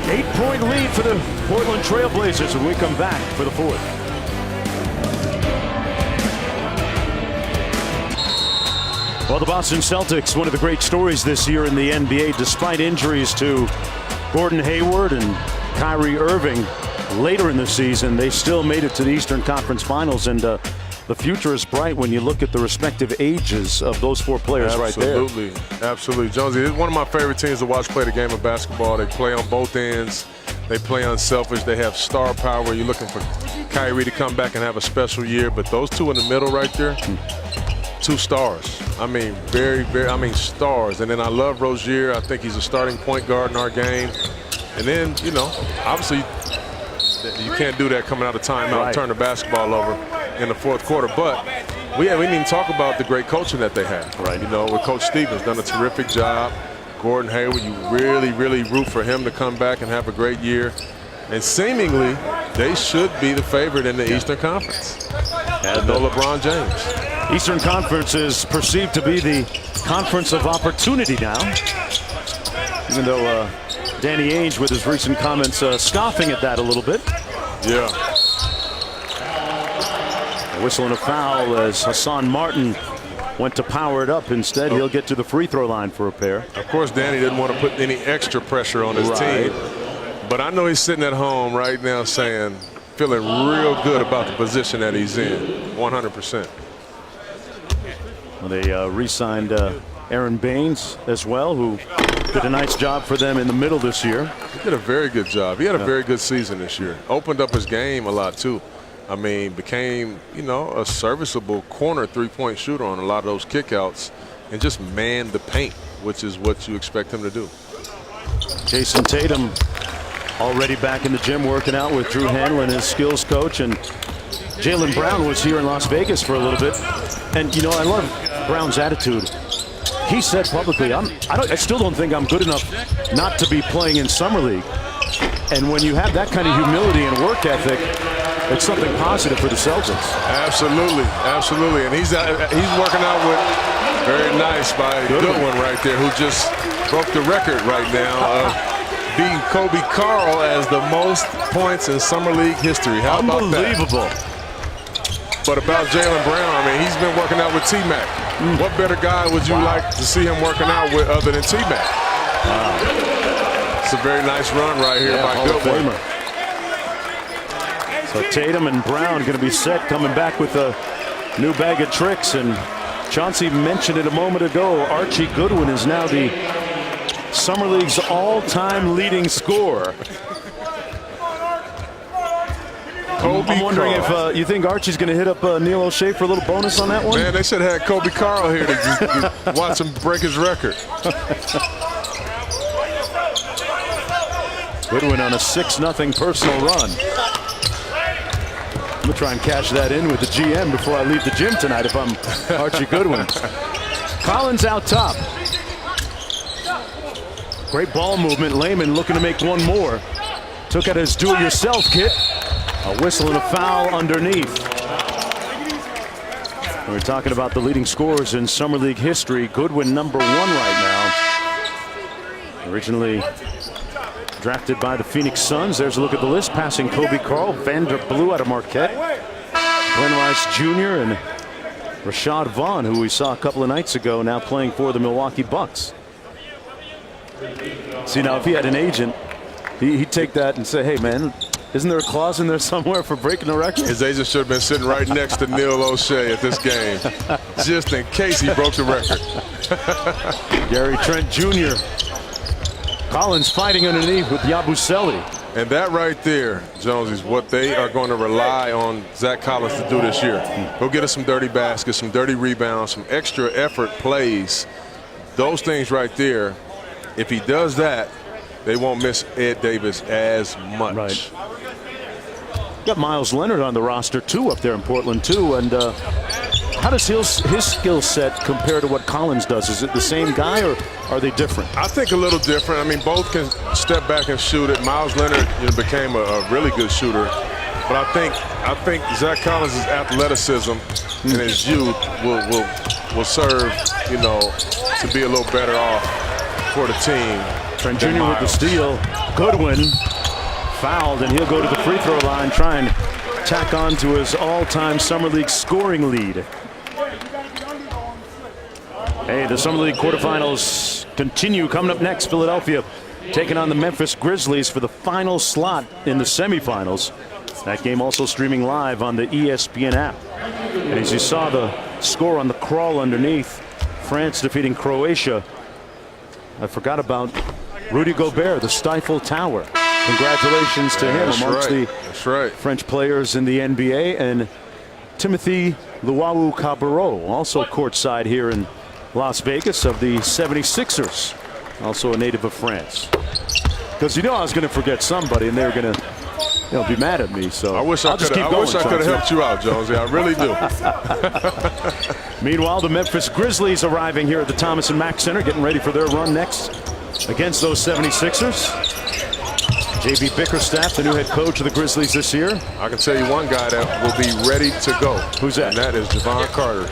8-point lead for the Portland Trail Blazers when we come back for the 4th. Well, the Boston Celtics, one of the great stories this year in the NBA, despite injuries to Gordon Hayward and Kyrie Irving later in the season, they still made it to the Eastern Conference Finals, and the future is bright when you look at the respective ages of those 4 players right there. Absolutely. Jonesy, it's one of my favorite teams to watch play the game of basketball. They play on both ends. They play unselfish. They have star power. You're looking for Kyrie to come back and have a special year, but those 2 in the middle right there, 2 stars. I mean, stars. And then I love Rozier. I think he's a starting point guard in our game. And then, obviously, You can't do that coming out of timeout, Right. turn the basketball over in the fourth quarter. But we didn't even talk about the great coaching that they have. Right. You know, with Coach Stevens, done a terrific job. Gordon Hayward, you really, really root for him to come back and have a great year. And seemingly, they should be the favorite in the Eastern Conference. And no LeBron James. Eastern Conference is perceived to be the conference of opportunity now. Even though Danny Ainge, with his recent comments, scoffing at that a little bit. Yeah. A whistle and a foul as Hassan Martin went to power it up. Instead, he'll get to the free throw line for a pair. Of course, Danny didn't want to put any extra pressure on his team. But I know he's sitting at home right now saying, feeling real good about the position that he's in, 100%. Well, they re-signed Aaron Baines as well, who did a nice job for them in the middle this year. He did a very good job. He had a very good season this year. Opened up his game a lot, too. I mean, became, you know, a serviceable corner three-point shooter on a lot of those kickouts and just manned the paint, which is what you expect him to do. Jason Tatum already back in the gym working out with Drew Hanlon, his skills coach, and Jaylen Brown was here in Las Vegas for a little bit. And, you know, I love Brown's attitude. He said publicly, I still don't think I'm good enough not to be playing in Summer League. And when you have that kind of humility and work ethic, it's something positive for the Celtics. Absolutely, absolutely. And he's working out with very nice by Goodwin right there, who just broke the record right now of beating Kobe Carl as the most points in Summer League history. How about that? Unbelievable. But about Jaylen Brown, I mean, he's been working out with T-Mac. What better guy would you like to see him working out with other than T-Mac? It's a very nice run right here by Goodwin. So Tatum and Brown going to be set, coming back with a new bag of tricks. And Chauncey mentioned it a moment ago, Archie Goodwin is now the Summer League's all-time leading scorer. I'm wondering if you think Archie's going to hit up Neil O'Shea for a little bonus on that one? Man, they should have had Kobe Carl here to just watch him break his record. Goodwin on a 6-0 personal run. I'm going to try and cash that in with the GM before I leave the gym tonight if I'm Archie Goodwin. Collins out top. Great ball movement. Layman looking to make one more. Took out his do-it-yourself kit. A whistle and a foul underneath. We're talking about the leading scorers in Summer League history. Goodwin #1 right now. Originally drafted by the Phoenix Suns. There's a look at the list. Passing Kobe Carl, Vander Blue out of Marquette, Glenn Rice Jr. and Rashad Vaughn, who we saw a couple of nights ago, now playing for the Milwaukee Bucks. See, now if he had an agent, he'd take that and say, hey man, isn't there a clause in there somewhere for breaking the record? His agent should have been sitting right next to Neil O'Shea at this game, just in case he broke the record. Gary Trent Jr. Collins fighting underneath with Yabusele. And that right there, Jones, is what they are going to rely on Zach Collins to do this year. Go get us some dirty baskets, some dirty rebounds, some extra effort plays. Those things right there, if he does that, they won't miss Ed Davis as much. Right. Got Miles Leonard on the roster too up there in Portland too. And how does his skill set compare to what Collins does? Is it the same guy or are they different? I think a little different. I mean, both can step back and shoot it. Miles Leonard became a really good shooter. But I think Zach Collins' athleticism and his youth will serve, to be a little better off for the team. Trent Jr. with the steal. Goodwin fouled, and he'll go to the free throw line, try and tack on to his all-time Summer League scoring lead. Hey, the Summer League quarterfinals continue. Coming up next, Philadelphia taking on the Memphis Grizzlies for the final slot in the semifinals. That game also streaming live on the ESPN app. And as you saw the score on the crawl underneath, France defeating Croatia. I forgot about Rudy Gobert, the Stifle Tower. Congratulations to him amongst the French players in the NBA. And Timothy Luwawu-Cabarrot, also courtside here in Las Vegas of the 76ers, also a native of France. Because I was going to forget somebody, and they were going to He'll be mad at me, so I wish I could have helped you out, Jonesy. I really do. Meanwhile, the Memphis Grizzlies arriving here at the Thomas & Mack Center, getting ready for their run next against those 76ers. J.B. Bickerstaff, the new head coach of the Grizzlies this year. I can tell you one guy that will be ready to go. Who's that? And that is Javon Carter.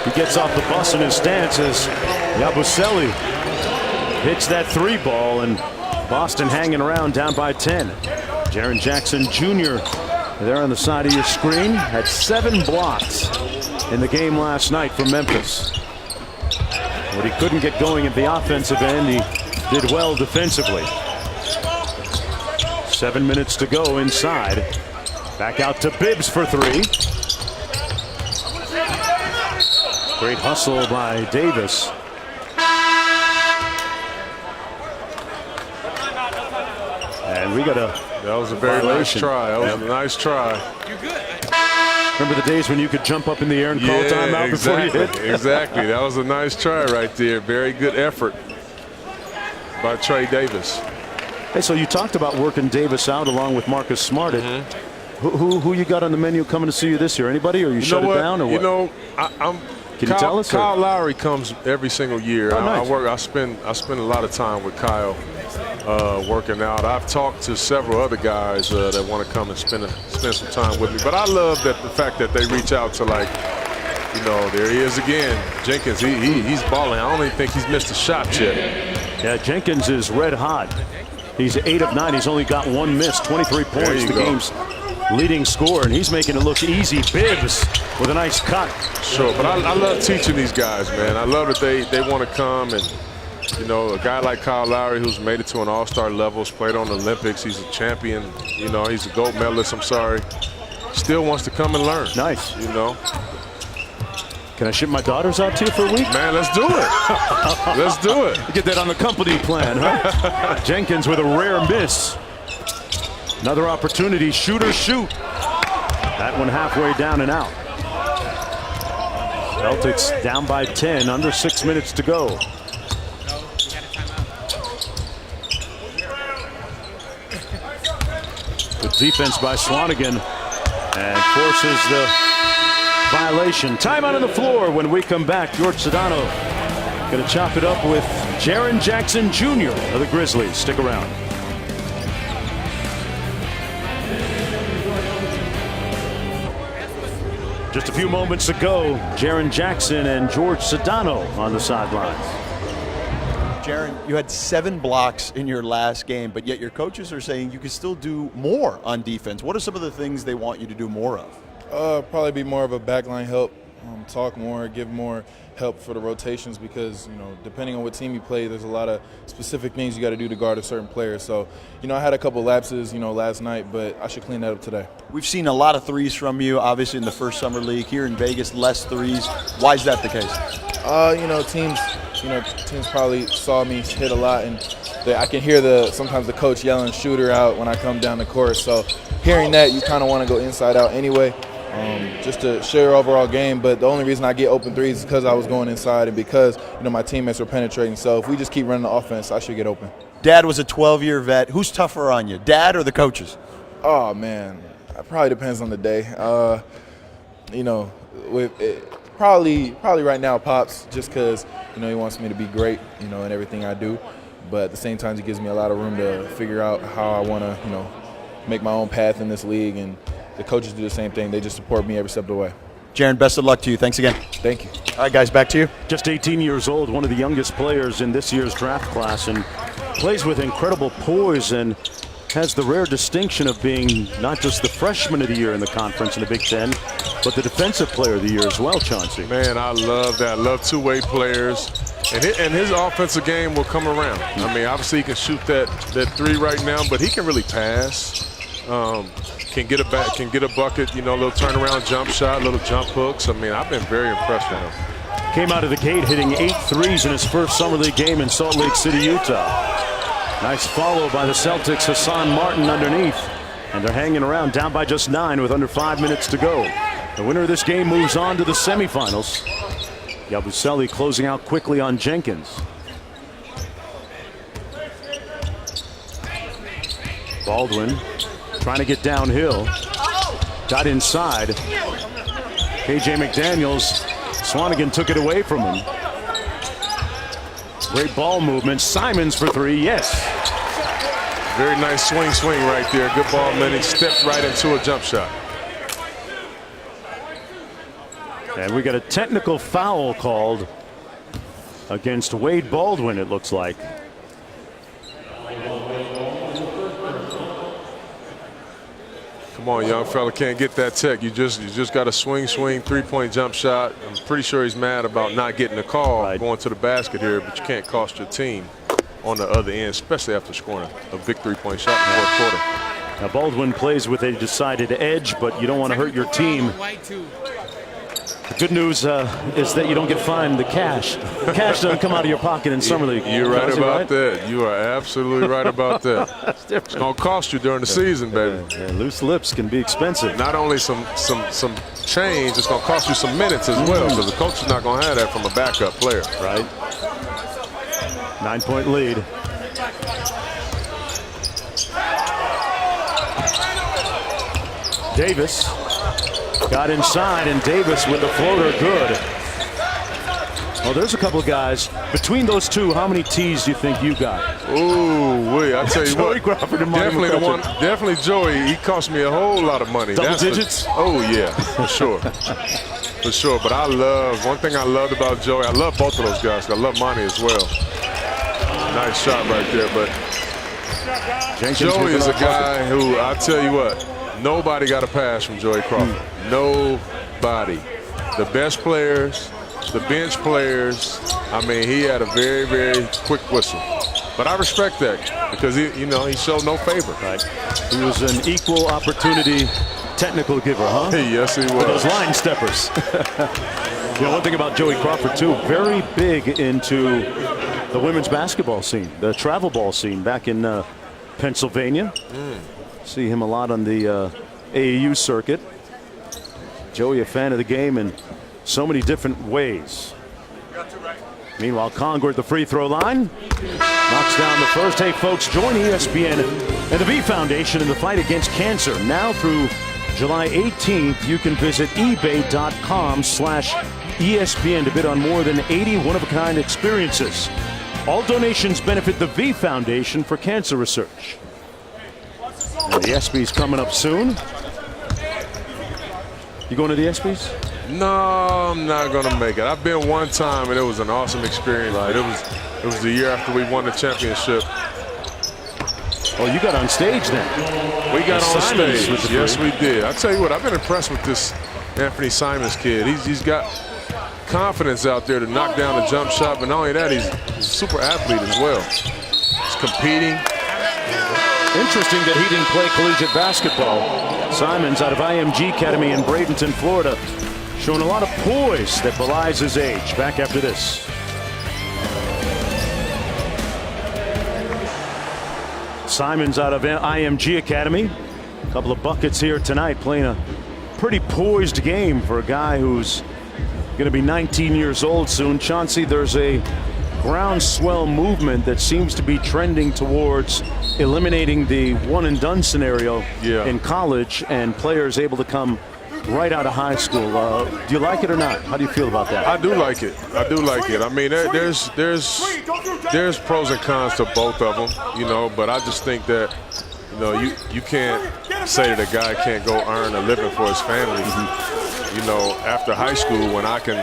He gets off the bus in his stance as Yabusele hits that 3 ball, and Boston hanging around down by 10. Jaren Jackson Jr. there on the side of your screen had 7 blocks in the game last night for Memphis. But he couldn't get going at the offensive end. He did well defensively. 7 minutes to go inside. Back out to Bibbs for 3. Great hustle by Davis. And we got a That was a very nice try. That was a nice try. Remember the days when you could jump up in the air and call timeout before you hit? Exactly. That was a nice try right there. Very good effort by Trey Davis. Hey, so you talked about working Davis out along with Marcus Smart. Who you got on the menu coming to see you this year? Anybody, or you shut it down, or what? You know, Can you tell us? Kyle Lowry comes every single year. Oh, nice. I spend a lot of time with Kyle working out. I've talked to several other guys that want to come and spend some time with me. But I love the fact that they reach out to, like, you know, there he is again. Jenkins, he's balling. I don't even think he's missed a shot yet. Yeah, Jenkins is red hot. He's 8 of 9. He's only got 1 miss, 23 points, the game's leading scorer, and he's making it look easy. Bibbs with a nice cut. Sure, but I love teaching these guys, man. I love that they want to come, and, you know, a guy like Kyle Lowry, who's made it to an all-star levels, played on the Olympics, he's a champion, you know, he's a gold medalist, I'm sorry, still wants to come and learn. Nice. You know. Can I ship my daughters out to you for a week? Man, let's do it. Let's do it. Get that on the company plan, huh? Jenkins with a rare miss. Another opportunity, shooter shoot. That one halfway down and out. Celtics down by 10, under 6 minutes to go. Good defense by Swanigan, and forces the violation. Timeout on the floor. When we come back, George Sedano going to chop it up with Jaren Jackson Jr. of the Grizzlies. Stick around. Just a few moments ago, Jaren Jackson and George Sedano on the sidelines. Jaren, you had 7 blocks in your last game, but yet your coaches are saying you can still do more on defense. What are some of the things they want you to do more of? Probably be more of a backline help, talk more, give more help for the rotations, because, you know, depending on what team you play, there's a lot of specific things you got to do to guard a certain player. So, you know, I had a couple lapses, you know, last night, but I should clean that up today. We've seen a lot of threes from you, obviously, in the first summer league. Here in Vegas, less threes. Why is that the case? You know, teams probably saw me hit a lot, and I can hear sometimes the coach yelling shooter out when I come down the court. So hearing that, you kind of want to go inside out anyway, just to share overall game. But the only reason I get open threes is because I was going inside and because, you know, my teammates were penetrating. So if we just keep running the offense, I should get open. Dad was a 12-year vet. Who's tougher on you, Dad or the coaches? Oh, man, it probably depends on the day. You know, probably right now, Pops, just because, you know, he wants me to be great, you know, in everything I do. But at the same time, he gives me a lot of room to figure out how I want to, you know, make my own path in this league. And the coaches do the same thing. They just support me every step of the way. Jaren, best of luck to you. Thanks again. Thank you. All right, guys, back to you. Just 18 years old, one of the youngest players in this year's draft class, and plays with incredible poise and has the rare distinction of being not just the freshman of the year in the conference in the Big Ten, but the defensive player of the year as well, Chauncey. Man, I love that. I love two-way players. And his offensive game will come around. I mean, obviously he can shoot that 3 right now, but he can really pass. Can get a bucket, you know, a little turnaround jump shot, little jump hooks. I mean, I've been very impressed with him. Came out of the gate hitting 8 threes in his first summer league game in Salt Lake City, Utah. Nice follow by the Celtics, Hassan Martin underneath. And they're hanging around down by just 9 with under 5 minutes to go. The winner of this game moves on to the semifinals. Yabusele closing out quickly on Jenkins. Baldwin trying to get downhill. Got inside. KJ McDaniels. Swanigan took it away from him. Great ball movement. Simons for three. Yes. Very nice swing right there. Good ball, man. He stepped right into a jump shot. And we got a technical foul called against Wade Baldwin, it looks like. Come on, young fella, can't get that tech. You just got a swing, 3-point jump shot. I'm pretty sure he's mad about not getting the call going to the basket here, but you can't cost your team on the other end, especially after scoring a big 3-point shot in the fourth quarter. Now Baldwin plays with a decided edge, but you don't want to hurt your team. The good news is that you don't get fined the cash. The cash doesn't come out of your pocket in Summer League. You're right about that. You are absolutely right about that. It's going to cost you during the season, baby. Loose lips can be expensive. Not only some change, it's going to cost you some minutes as well, because the coach is not going to have that from a backup player. Right. 9-point lead. Davis got inside, and Davis with the floater, good. Well, there's a couple of guys. Between those two, how many T's do you think you got? Ooh, wait, I tell you Joey what. Crawford and definitely the one. Definitely Joey. He cost me a whole lot of money. Double digits? Oh, yeah, for sure. For sure. But one thing I loved about Joey, I love both of those guys. I love Monty as well. Nice shot right there. But Joey is a guy who, I tell you what, nobody got a pass from Joey Crawford. Nobody. The best players, the bench players. I mean, he had a very, very quick whistle. But I respect that because he showed no favor. Right. He was an equal opportunity technical giver, huh? Yes, he was. For those line steppers. One thing about Joey Crawford too, very big into the women's basketball scene, the travel ball scene back in Pennsylvania. See him a lot on the AAU circuit. Joey, a fan of the game in so many different ways. Meanwhile, Conger at the free throw line. Knocks down the first. Hey, folks, join ESPN and the V Foundation in the fight against cancer. Now through July 18th, you can visit ebay.com/ESPN to bid on more than 80 one-of-a-kind experiences. All donations benefit the V Foundation for cancer research. And the ESPY's coming up soon. You going to the ESPYs? No, I'm not going to make it. I've been one time, and it was an awesome experience. Right. It was the year after we won the championship. Oh, you got on stage then? We got on stage. Yes, we did. I tell you what, I've been impressed with this Anthony Simons kid. He's got confidence out there to knock down the jump shot, but not only that, he's a super athlete as well. He's competing. Interesting that he didn't play collegiate basketball. Simons out of IMG Academy in Bradenton, Florida, showing a lot of poise that belies his age. Back after this. Simons out of IMG Academy. A couple of buckets here tonight, playing a pretty poised game for a guy who's going to be 19 years old soon. Chauncey, there's a groundswell movement that seems to be trending towards eliminating the one-and-done scenario in college, and players able to come right out of high school. Do you like it or not? How do you feel about that? I do like it. I do like it. I mean, there's pros and cons to both of them, but I just think that, you can't say that a guy can't go earn a living for his family, after high school when I can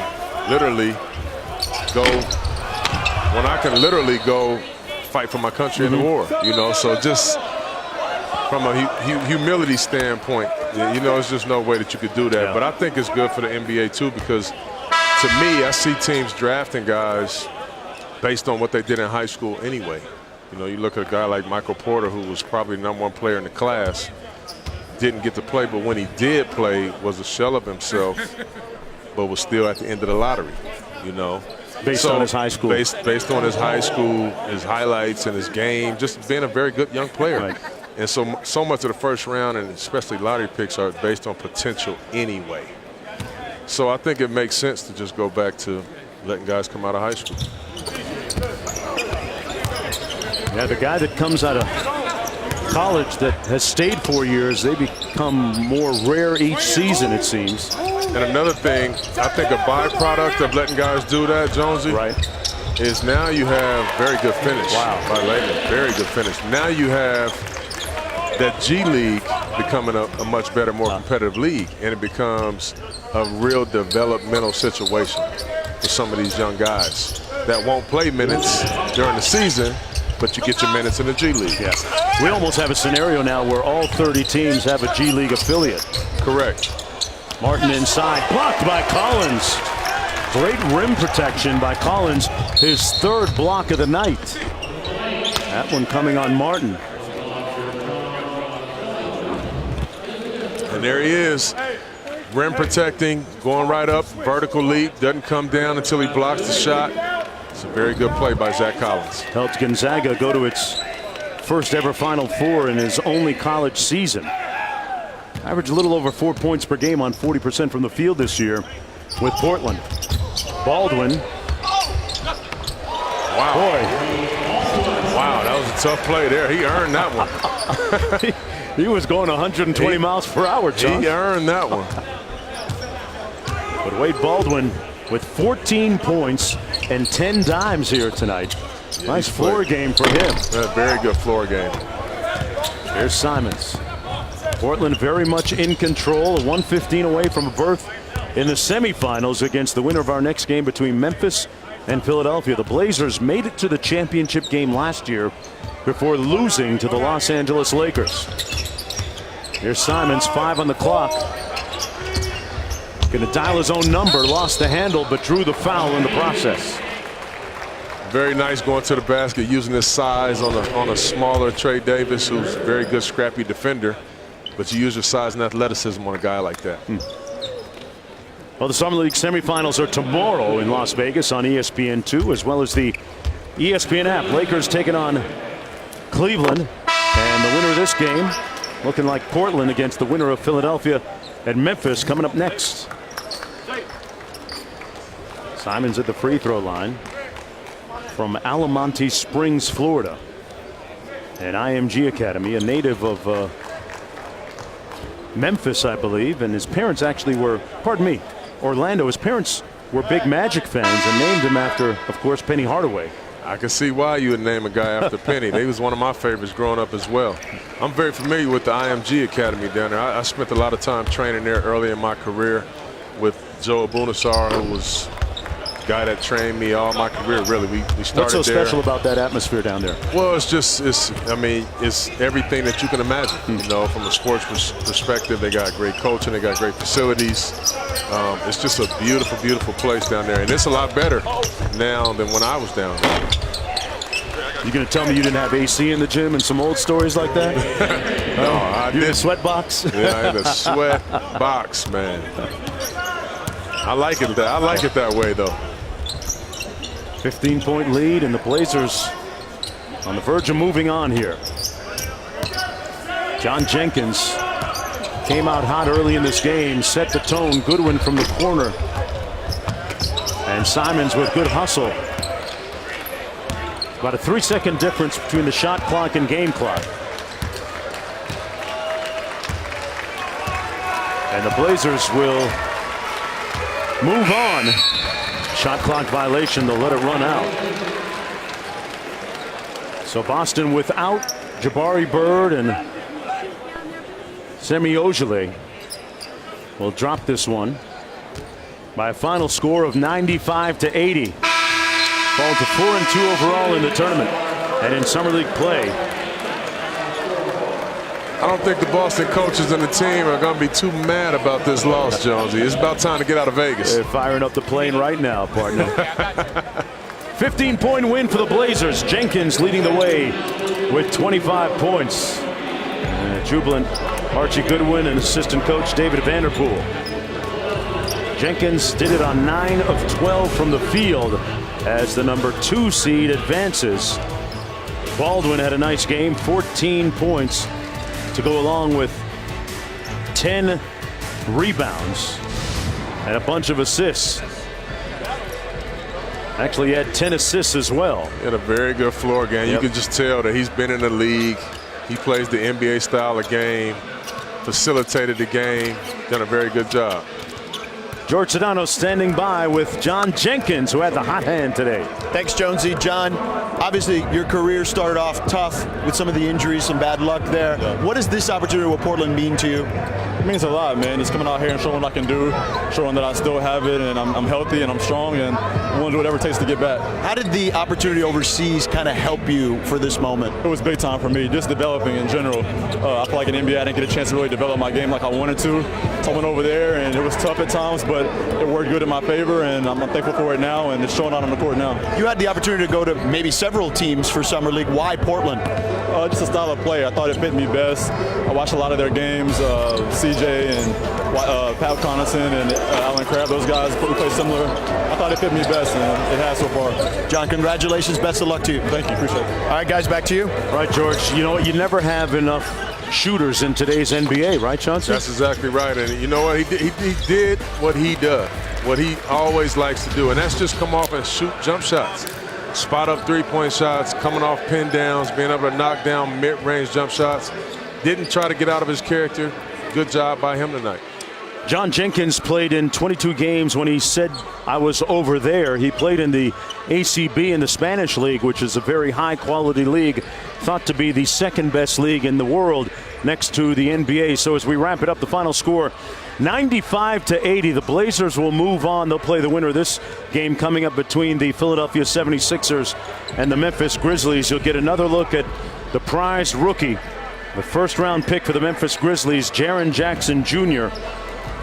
literally go fight for my country in the war, so just from a humility standpoint, it's just no way that you could do that. But I think it's good for the NBA too, because to me, I see teams drafting guys based on what they did in high school anyway. You look at a guy like Michael Porter, who was probably the #1 player in the class, didn't get to play, but when he did play, was a shell of himself, but was still at the end of the lottery, Based on his high school. Based on his high school, his highlights and his game, just being a very good young player. Right. And so much of the first round, and especially lottery picks, are based on potential anyway. So I think it makes sense to just go back to letting guys come out of high school. Yeah, the guy that comes out of college that has stayed 4 years, they become more rare each season, it seems. And another thing, I think a byproduct of letting guys do that, Jonesy, is now you have very good finish. Wow. By Layman, very good finish. Now you have that G League becoming a much better, more competitive league, and it becomes a real developmental situation for some of these young guys that won't play minutes during the season, but you get your minutes in the G League. Yeah. We almost have a scenario now where all 30 teams have a G League affiliate. Correct. Martin inside, blocked by Collins. Great rim protection by Collins, his 3rd block of the night. That one coming on Martin. And there he is, rim protecting, going right up, vertical leap, doesn't come down until he blocks the shot. It's a very good play by Zach Collins. Helped Gonzaga go to its first ever Final Four in his only college season. Averaged a little over 4 points per game on 40% from the field this year with Portland. Baldwin. Wow. Boy. Wow, that was a tough play there. He earned that one. He was going 120 miles per hour, John. He earned that one. But Wade Baldwin with 14 points and 10 dimes here tonight. Nice floor game for him. Yeah, very good floor game. Here's Simons. Portland very much in control, 115 away from a berth in the semifinals against the winner of our next game between Memphis and Philadelphia. The Blazers made it to the championship game last year before losing to the Los Angeles Lakers. Here's Simons, 5 on the clock. Going to dial his own number, lost the handle, but drew the foul in the process. Very nice going to the basket, using his size on a smaller Trey Davis, who's a very good scrappy defender. But you use your size and athleticism on a guy like that. Well, the Summer League semifinals are tomorrow in Las Vegas on ESPN2, as well as the ESPN app. Lakers taking on Cleveland, and the winner of this game looking like Portland against the winner of Philadelphia and Memphis coming up next. Simons at the free throw line from Alamonte Springs, Florida, an IMG Academy, a native of Memphis, I believe, and his parents actually were, pardon me, Orlando. His parents were big Magic fans and named him after, of course, Penny Hardaway. I can see why you would name a guy after Penny. He was one of my favorites growing up as well. I'm very familiar with the IMG Academy down there. I spent a lot of time training there early in my career with Joe Abunassar, who was a guy that trained me all my career, really. We started there. What's so special about that atmosphere down there? Well, it's everything that you can imagine. You know, from a sports perspective, they got great coaching, they got great facilities. It's just a beautiful, beautiful place down there, and it's a lot better now than when I was down there. You gonna tell me you didn't have AC in the gym and some old stories like that? No, I you did. in the sweat box? Yeah, in the sweat box, man. I like it that way, though. 15-point lead, and the Blazers on the verge of moving on here. John Jenkins came out hot early in this game, set the tone. Goodwin from the corner, and Simons with good hustle. About a 3-second difference between the shot clock and game clock. And the Blazers will move on. Shot clock violation, they'll let it run out. So Boston without Jabari Bird and Semi Ojeleye will drop this one by a final score of 95-80. Fall to 4-2 overall in the tournament and in Summer League play. I don't think the Boston coaches and the team are going to be too mad about this loss, Jonesy. It's about time to get out of Vegas. They're firing up the plane right now, partner. 15-point win for the Blazers. Jenkins leading the way with 25 points. And jubilant Archie Goodwin and assistant coach David Vanderpool. Jenkins did it on 9 of 12 from the field as the number 2 seed advances. Baldwin had a nice game, 14 points to go along with 10 rebounds and a bunch of assists. Actually, he had 10 assists as well. He had a very good floor game. You can just tell that he's been in the league He plays the NBA style of game, facilitated the game, done a very good job. George Sedano standing by with John Jenkins, who had the hot hand today. Thanks, Jonesy. John, obviously your career started off tough with some of the injuries, some bad luck there. Yeah. What does this opportunity with Portland mean to you? It means a lot, man. Just coming out here and showing what I can do, showing that I still have it, and I'm healthy and I'm strong, and I want to do whatever it takes to get back. How did the opportunity overseas kind of help you for this moment? It was big time for me, just developing in general. I feel like in NBA I didn't get a chance to really develop my game like I wanted to. So I went over there, and it was tough at times, but it worked good in my favor, and I'm thankful for it now, and it's showing out on the court now. You had the opportunity to go to maybe several teams for Summer League. Why Portland? Just a style of play. I thought it fit me best. I watched a lot of their games, CJ and Pat Connaughton and Alan Crabb, those guys play similar. I thought it fit me best, and it has so far. John, congratulations. Best of luck to you. Thank you. Appreciate it. All right, guys, back to you. All right, George, you know what? You never have enough shooters in today's NBA, right, Chauncey? That's exactly right. And you know what? He did what he does, what he always likes to do, and that's just come off and shoot jump shots. Spot up three-point shots, coming off pin downs, being able to knock down mid-range jump shots. Didn't try to get out of his character. Good job by him tonight. John Jenkins played in 22 games. When he said I was over there, he played in the ACB in the Spanish League, which is a very high-quality league, thought to be the second best league in the world next to the NBA. So as we wrap it up, the final score, 95-80. The Blazers will move on. They'll play the winner of this game coming up between the Philadelphia 76ers and the Memphis Grizzlies. You'll get another look at the prized rookie, the first-round pick for the Memphis Grizzlies, Jaren Jackson Jr.,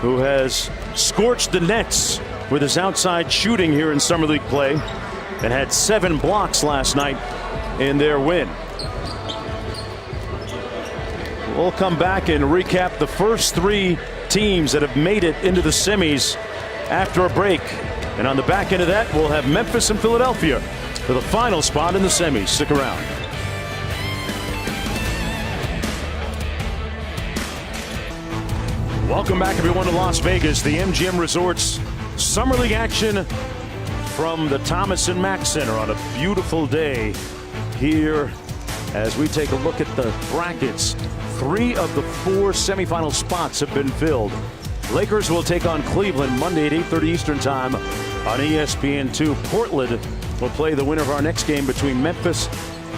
who has scorched the Nets with his outside shooting here in Summer League play and had 7 blocks last night in their win. We'll come back and recap the first 3 teams that have made it into the semis after a break. And on the back end of that, we'll have Memphis and Philadelphia for the final spot in the semis. Stick around. Welcome back, everyone, to Las Vegas, the MGM Resorts Summer League action from the Thomas and Mack Center on a beautiful day here as we take a look at the brackets. 3 of the 4 semifinal spots have been filled. Lakers will take on Cleveland Monday at 8:30 Eastern Time on ESPN2. Portland will play the winner of our next game between Memphis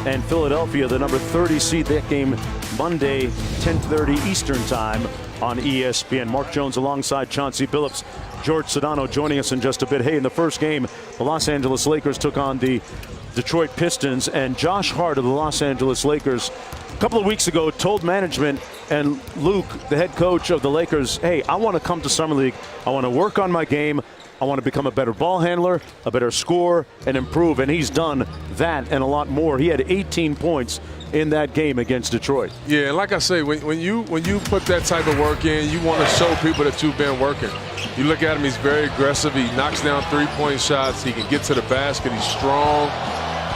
and Philadelphia, the number 30 seed. That game Monday, 10:30 Eastern Time on ESPN. Mark Jones alongside Chauncey Billups. George Sedano joining us in just a bit. Hey, in the first game, the Los Angeles Lakers took on the Detroit Pistons, and Josh Hart of the Los Angeles Lakers a couple of weeks ago told management and Luke, the head coach of the Lakers, hey, I want to come to Summer League. I want to work on my game. I want to become a better ball handler, a better scorer, and improve. And he's done that and a lot more. He had 18 points in that game against Detroit. Yeah, and like I say, when you put that type of work in, you want to show people that you've been working. You look at him, he's very aggressive. He knocks down three-point shots. He can get to the basket. He's strong.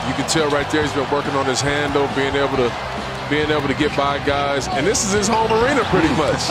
You can tell right there he's been working on his handle, being able to get by guys. And this is his home arena pretty much.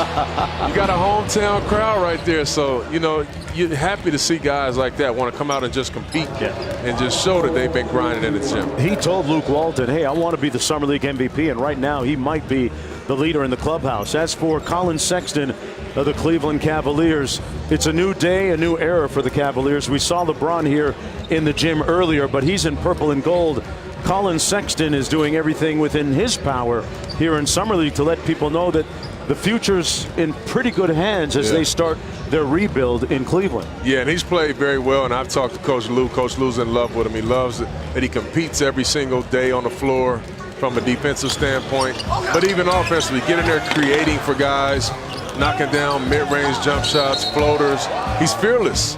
You got a hometown crowd right there. So, you know, you're happy to see guys like that want to come out and just compete and just show that they've been grinding in the gym. He told Luke Walton, hey, I want to be the Summer League MVP, and right now he might be the leader in the clubhouse. As for Colin Sexton of the Cleveland Cavaliers, it's a new day, a new era for the Cavaliers. We saw LeBron here in the gym earlier, but he's in purple and gold. Colin Sexton is doing everything within his power here in Summer League to let people know that the future's in pretty good hands as they start their rebuild in Cleveland. Yeah, and he's played very well, and I've talked to Coach Lou. Coach Lou's in love with him. He loves it, that he competes every single day on the floor from a defensive standpoint, but even offensively, getting there creating for guys, knocking down mid-range jump shots, floaters. He's fearless.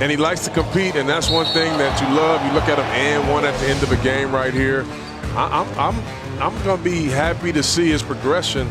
And he likes to compete, and that's one thing that you love. You look at him and one at the end of a game right here. I'm going to be happy to see his progression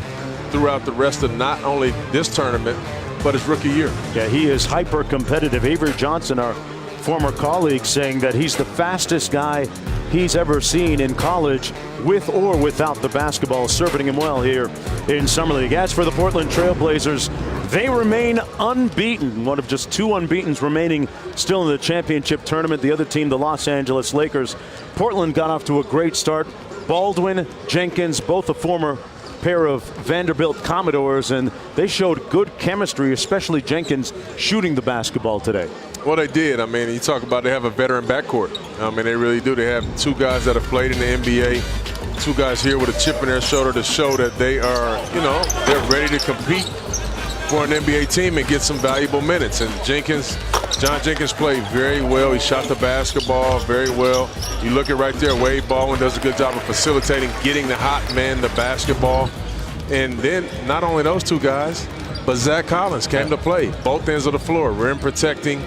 throughout the rest of not only this tournament, but his rookie year. Yeah, he is hyper competitive. Avery Johnson, our former colleague, saying that he's the fastest guy he's ever seen in college with or without the basketball, serving him well here in Summer League. As for the Portland Trail Blazers, they remain unbeaten, one of just 2 unbeatens remaining still in the championship tournament. The other team, the Los Angeles Lakers. Portland got off to a great start Baldwin, Jenkins, both a former pair of Vanderbilt Commodores, and they showed good chemistry, especially Jenkins shooting the basketball today. Well, they did. I mean, you talk about they have a veteran backcourt. I mean, they really do. They have two guys that have played in the NBA, two guys here with a chip in their shoulder to show that they are, they're ready to compete for an NBA team and get some valuable minutes. And John Jenkins played very well. He shot the basketball very well. You look at right there, Wade Baldwin does a good job of facilitating, getting the hot man the basketball. And then not only those two guys, but Zach Collins came to play. Both ends of the floor, rim protecting,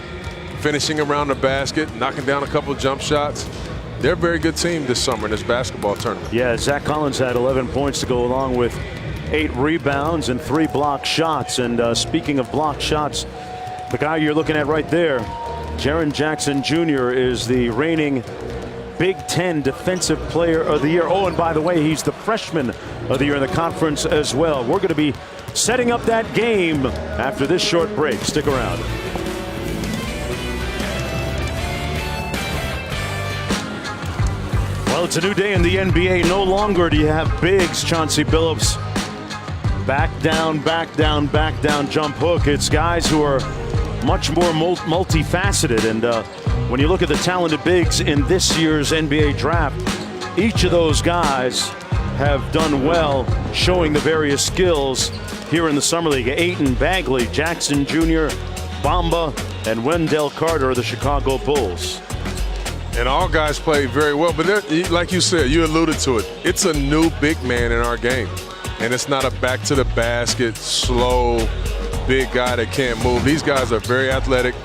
finishing around the basket, knocking down a couple of jump shots. They're a very good team this summer in this basketball tournament. Yeah, Zach Collins had 11 points to go along with 8 rebounds and 3 blocked shots. And speaking of blocked shots, the guy you're looking at right there, Jaren Jackson Jr. is the reigning Big Ten Defensive Player of the Year. Oh, and by the way, he's the Freshman of the Year in the conference as well. We're going to be setting up that game after this short break. Stick around. Well, it's a new day in the NBA. No longer do you have bigs, Chauncey Billups. Back down, back down, back down, jump hook. It's guys who are much more multifaceted. And when you look at the talented bigs in this year's NBA draft, each of those guys have done well showing the various skills here in the Summer League. Ayton, Bagley, Jackson Jr., Bamba, and Wendell Carter of the Chicago Bulls. And all guys play very well, but like you said, you alluded to it, it's a new big man in our game. And it's not a back to the basket, slow, big guy that can't move. These guys are very athletic.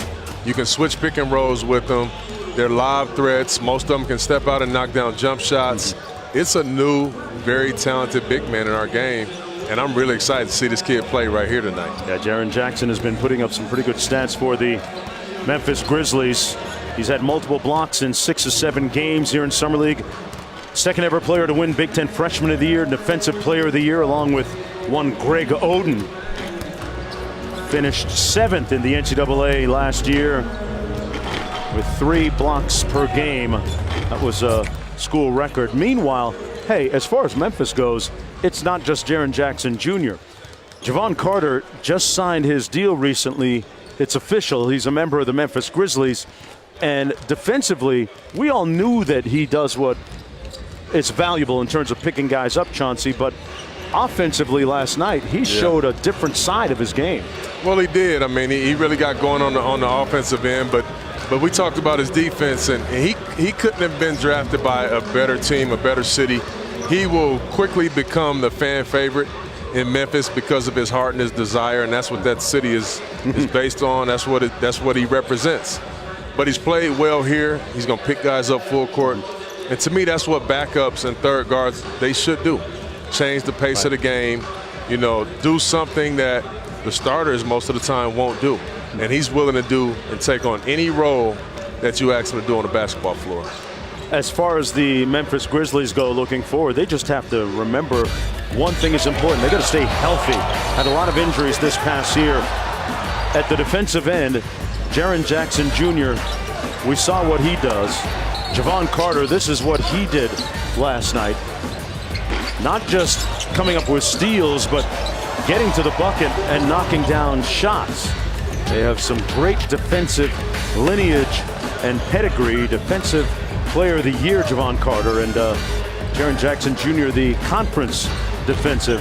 You can switch pick and rolls with them. They're live threats. Most of them can step out and knock down jump shots. It's a new, very talented big man in our game. And I'm really excited to see this kid play right here tonight. Yeah, Jaren Jackson has been putting up some pretty good stats for the Memphis Grizzlies. He's had multiple blocks in 6 of 7 games here in Summer League. Second ever player to win Big Ten Freshman of the Year, Defensive Player of the Year, along with one Greg Oden. Finished 7th in the NCAA last year with 3 blocks per game. That was a school record. Meanwhile, hey, as far as Memphis goes, it's not just Jaren Jackson Jr. Javon Carter just signed his deal recently. It's official. He's a member of the Memphis Grizzlies. And defensively, we all knew that he does what is valuable in terms of picking guys up, Chauncey, but offensively last night, he showed a different side of his game. Well, he did. I mean, he really got going on the offensive end, but we talked about his defense, and he couldn't have been drafted by a better team, a better city. He will quickly become the fan favorite in Memphis because of his heart and his desire, and that's what that city is based on. That's what he represents. But he's played well here. He's going to pick guys up full court. And to me, that's what backups and third guards, they should do. Change the pace of the game, do something that the starters most of the time won't do. And he's willing to do and take on any role that you ask him to do on the basketball floor. As far as the Memphis Grizzlies go looking forward, they just have to remember one thing is important. They got to stay healthy. Had a lot of injuries this past year. At the defensive end, Jaren Jackson Jr., we saw what he does. Javon Carter, this is what he did last night. Not just coming up with steals, but getting to the bucket and knocking down shots. They have some great defensive lineage and pedigree. Defensive Player of the Year, Javon Carter, and Jaren Jackson Jr., the Conference Defensive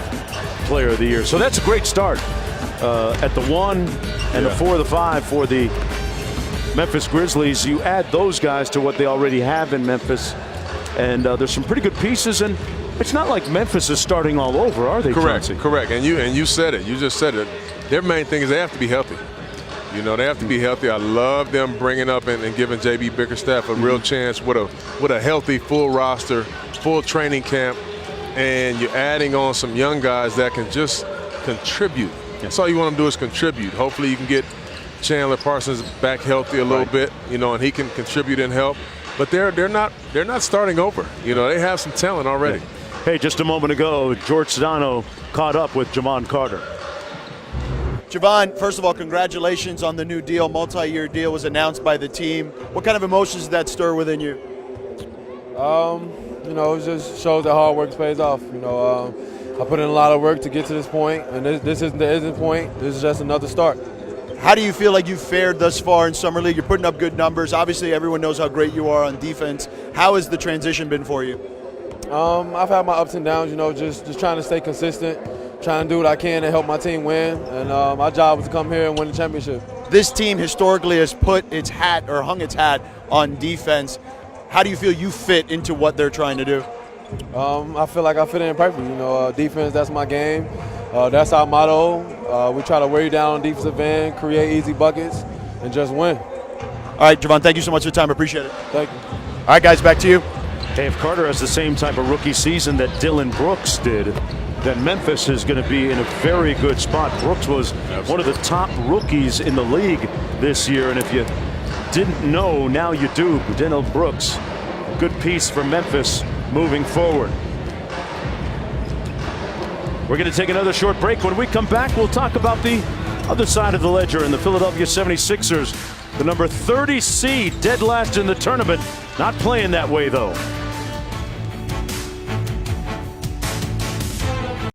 Player of the Year. So that's a great start at the 1 and the 4, the 5 for the Memphis Grizzlies. You add those guys to what they already have in Memphis, and there's some pretty good pieces. And it's not like Memphis is starting all over, are they? Correct, Chauncey? correct. And you said it. You just said it. Their main thing is they have to be healthy. They have to be healthy. I love them bringing up and giving J.B. Bickerstaff a real chance with a healthy, full roster, full training camp, and you're adding on some young guys that can just contribute. That's all you want them to do is contribute. Hopefully you can get Chandler Parsons back healthy a little bit, and he can contribute and help. But they're not starting over. They have some talent already. Yeah. Hey, just a moment ago, George Sedano caught up with Javon Carter. Javon, first of all, congratulations on the new deal. Multi-year deal was announced by the team. What kind of emotions did that stir within you? you know, it just shows that hard work pays off. You know, I put in a lot of work to get to this point, and this isn't the end point. This is just another start. How do you feel like you've fared thus far in Summer League? You're putting up good numbers. Obviously, everyone knows how great you are on defense. How has the transition been for you? I've had my ups and downs, you know, just trying to stay consistent, trying to do what I can to help my team win. And my job was to come here and win the championship. This team historically has put its hat or hung its hat on defense. How do you feel you fit into what they're trying to do? I feel like I fit in perfectly. You know, defense, that's my game. That's our motto. We try to wear you down on defensive end, create easy buckets, and just win. All right, Javon, thank you so much for your time. I appreciate it. Thank you. All right, guys, back to you. Hey, if Carter has the same type of rookie season that Dylan Brooks did, then Memphis is going to be in a very good spot. Brooks was one of the top rookies in the league this year, and if you didn't know, now you do. Dylan Brooks, a good piece for Memphis moving forward. We're going to take another short break. When we come back, we'll talk about the other side of the ledger and the Philadelphia 76ers. The number 30 seed, dead last in the tournament. Not playing that way, though.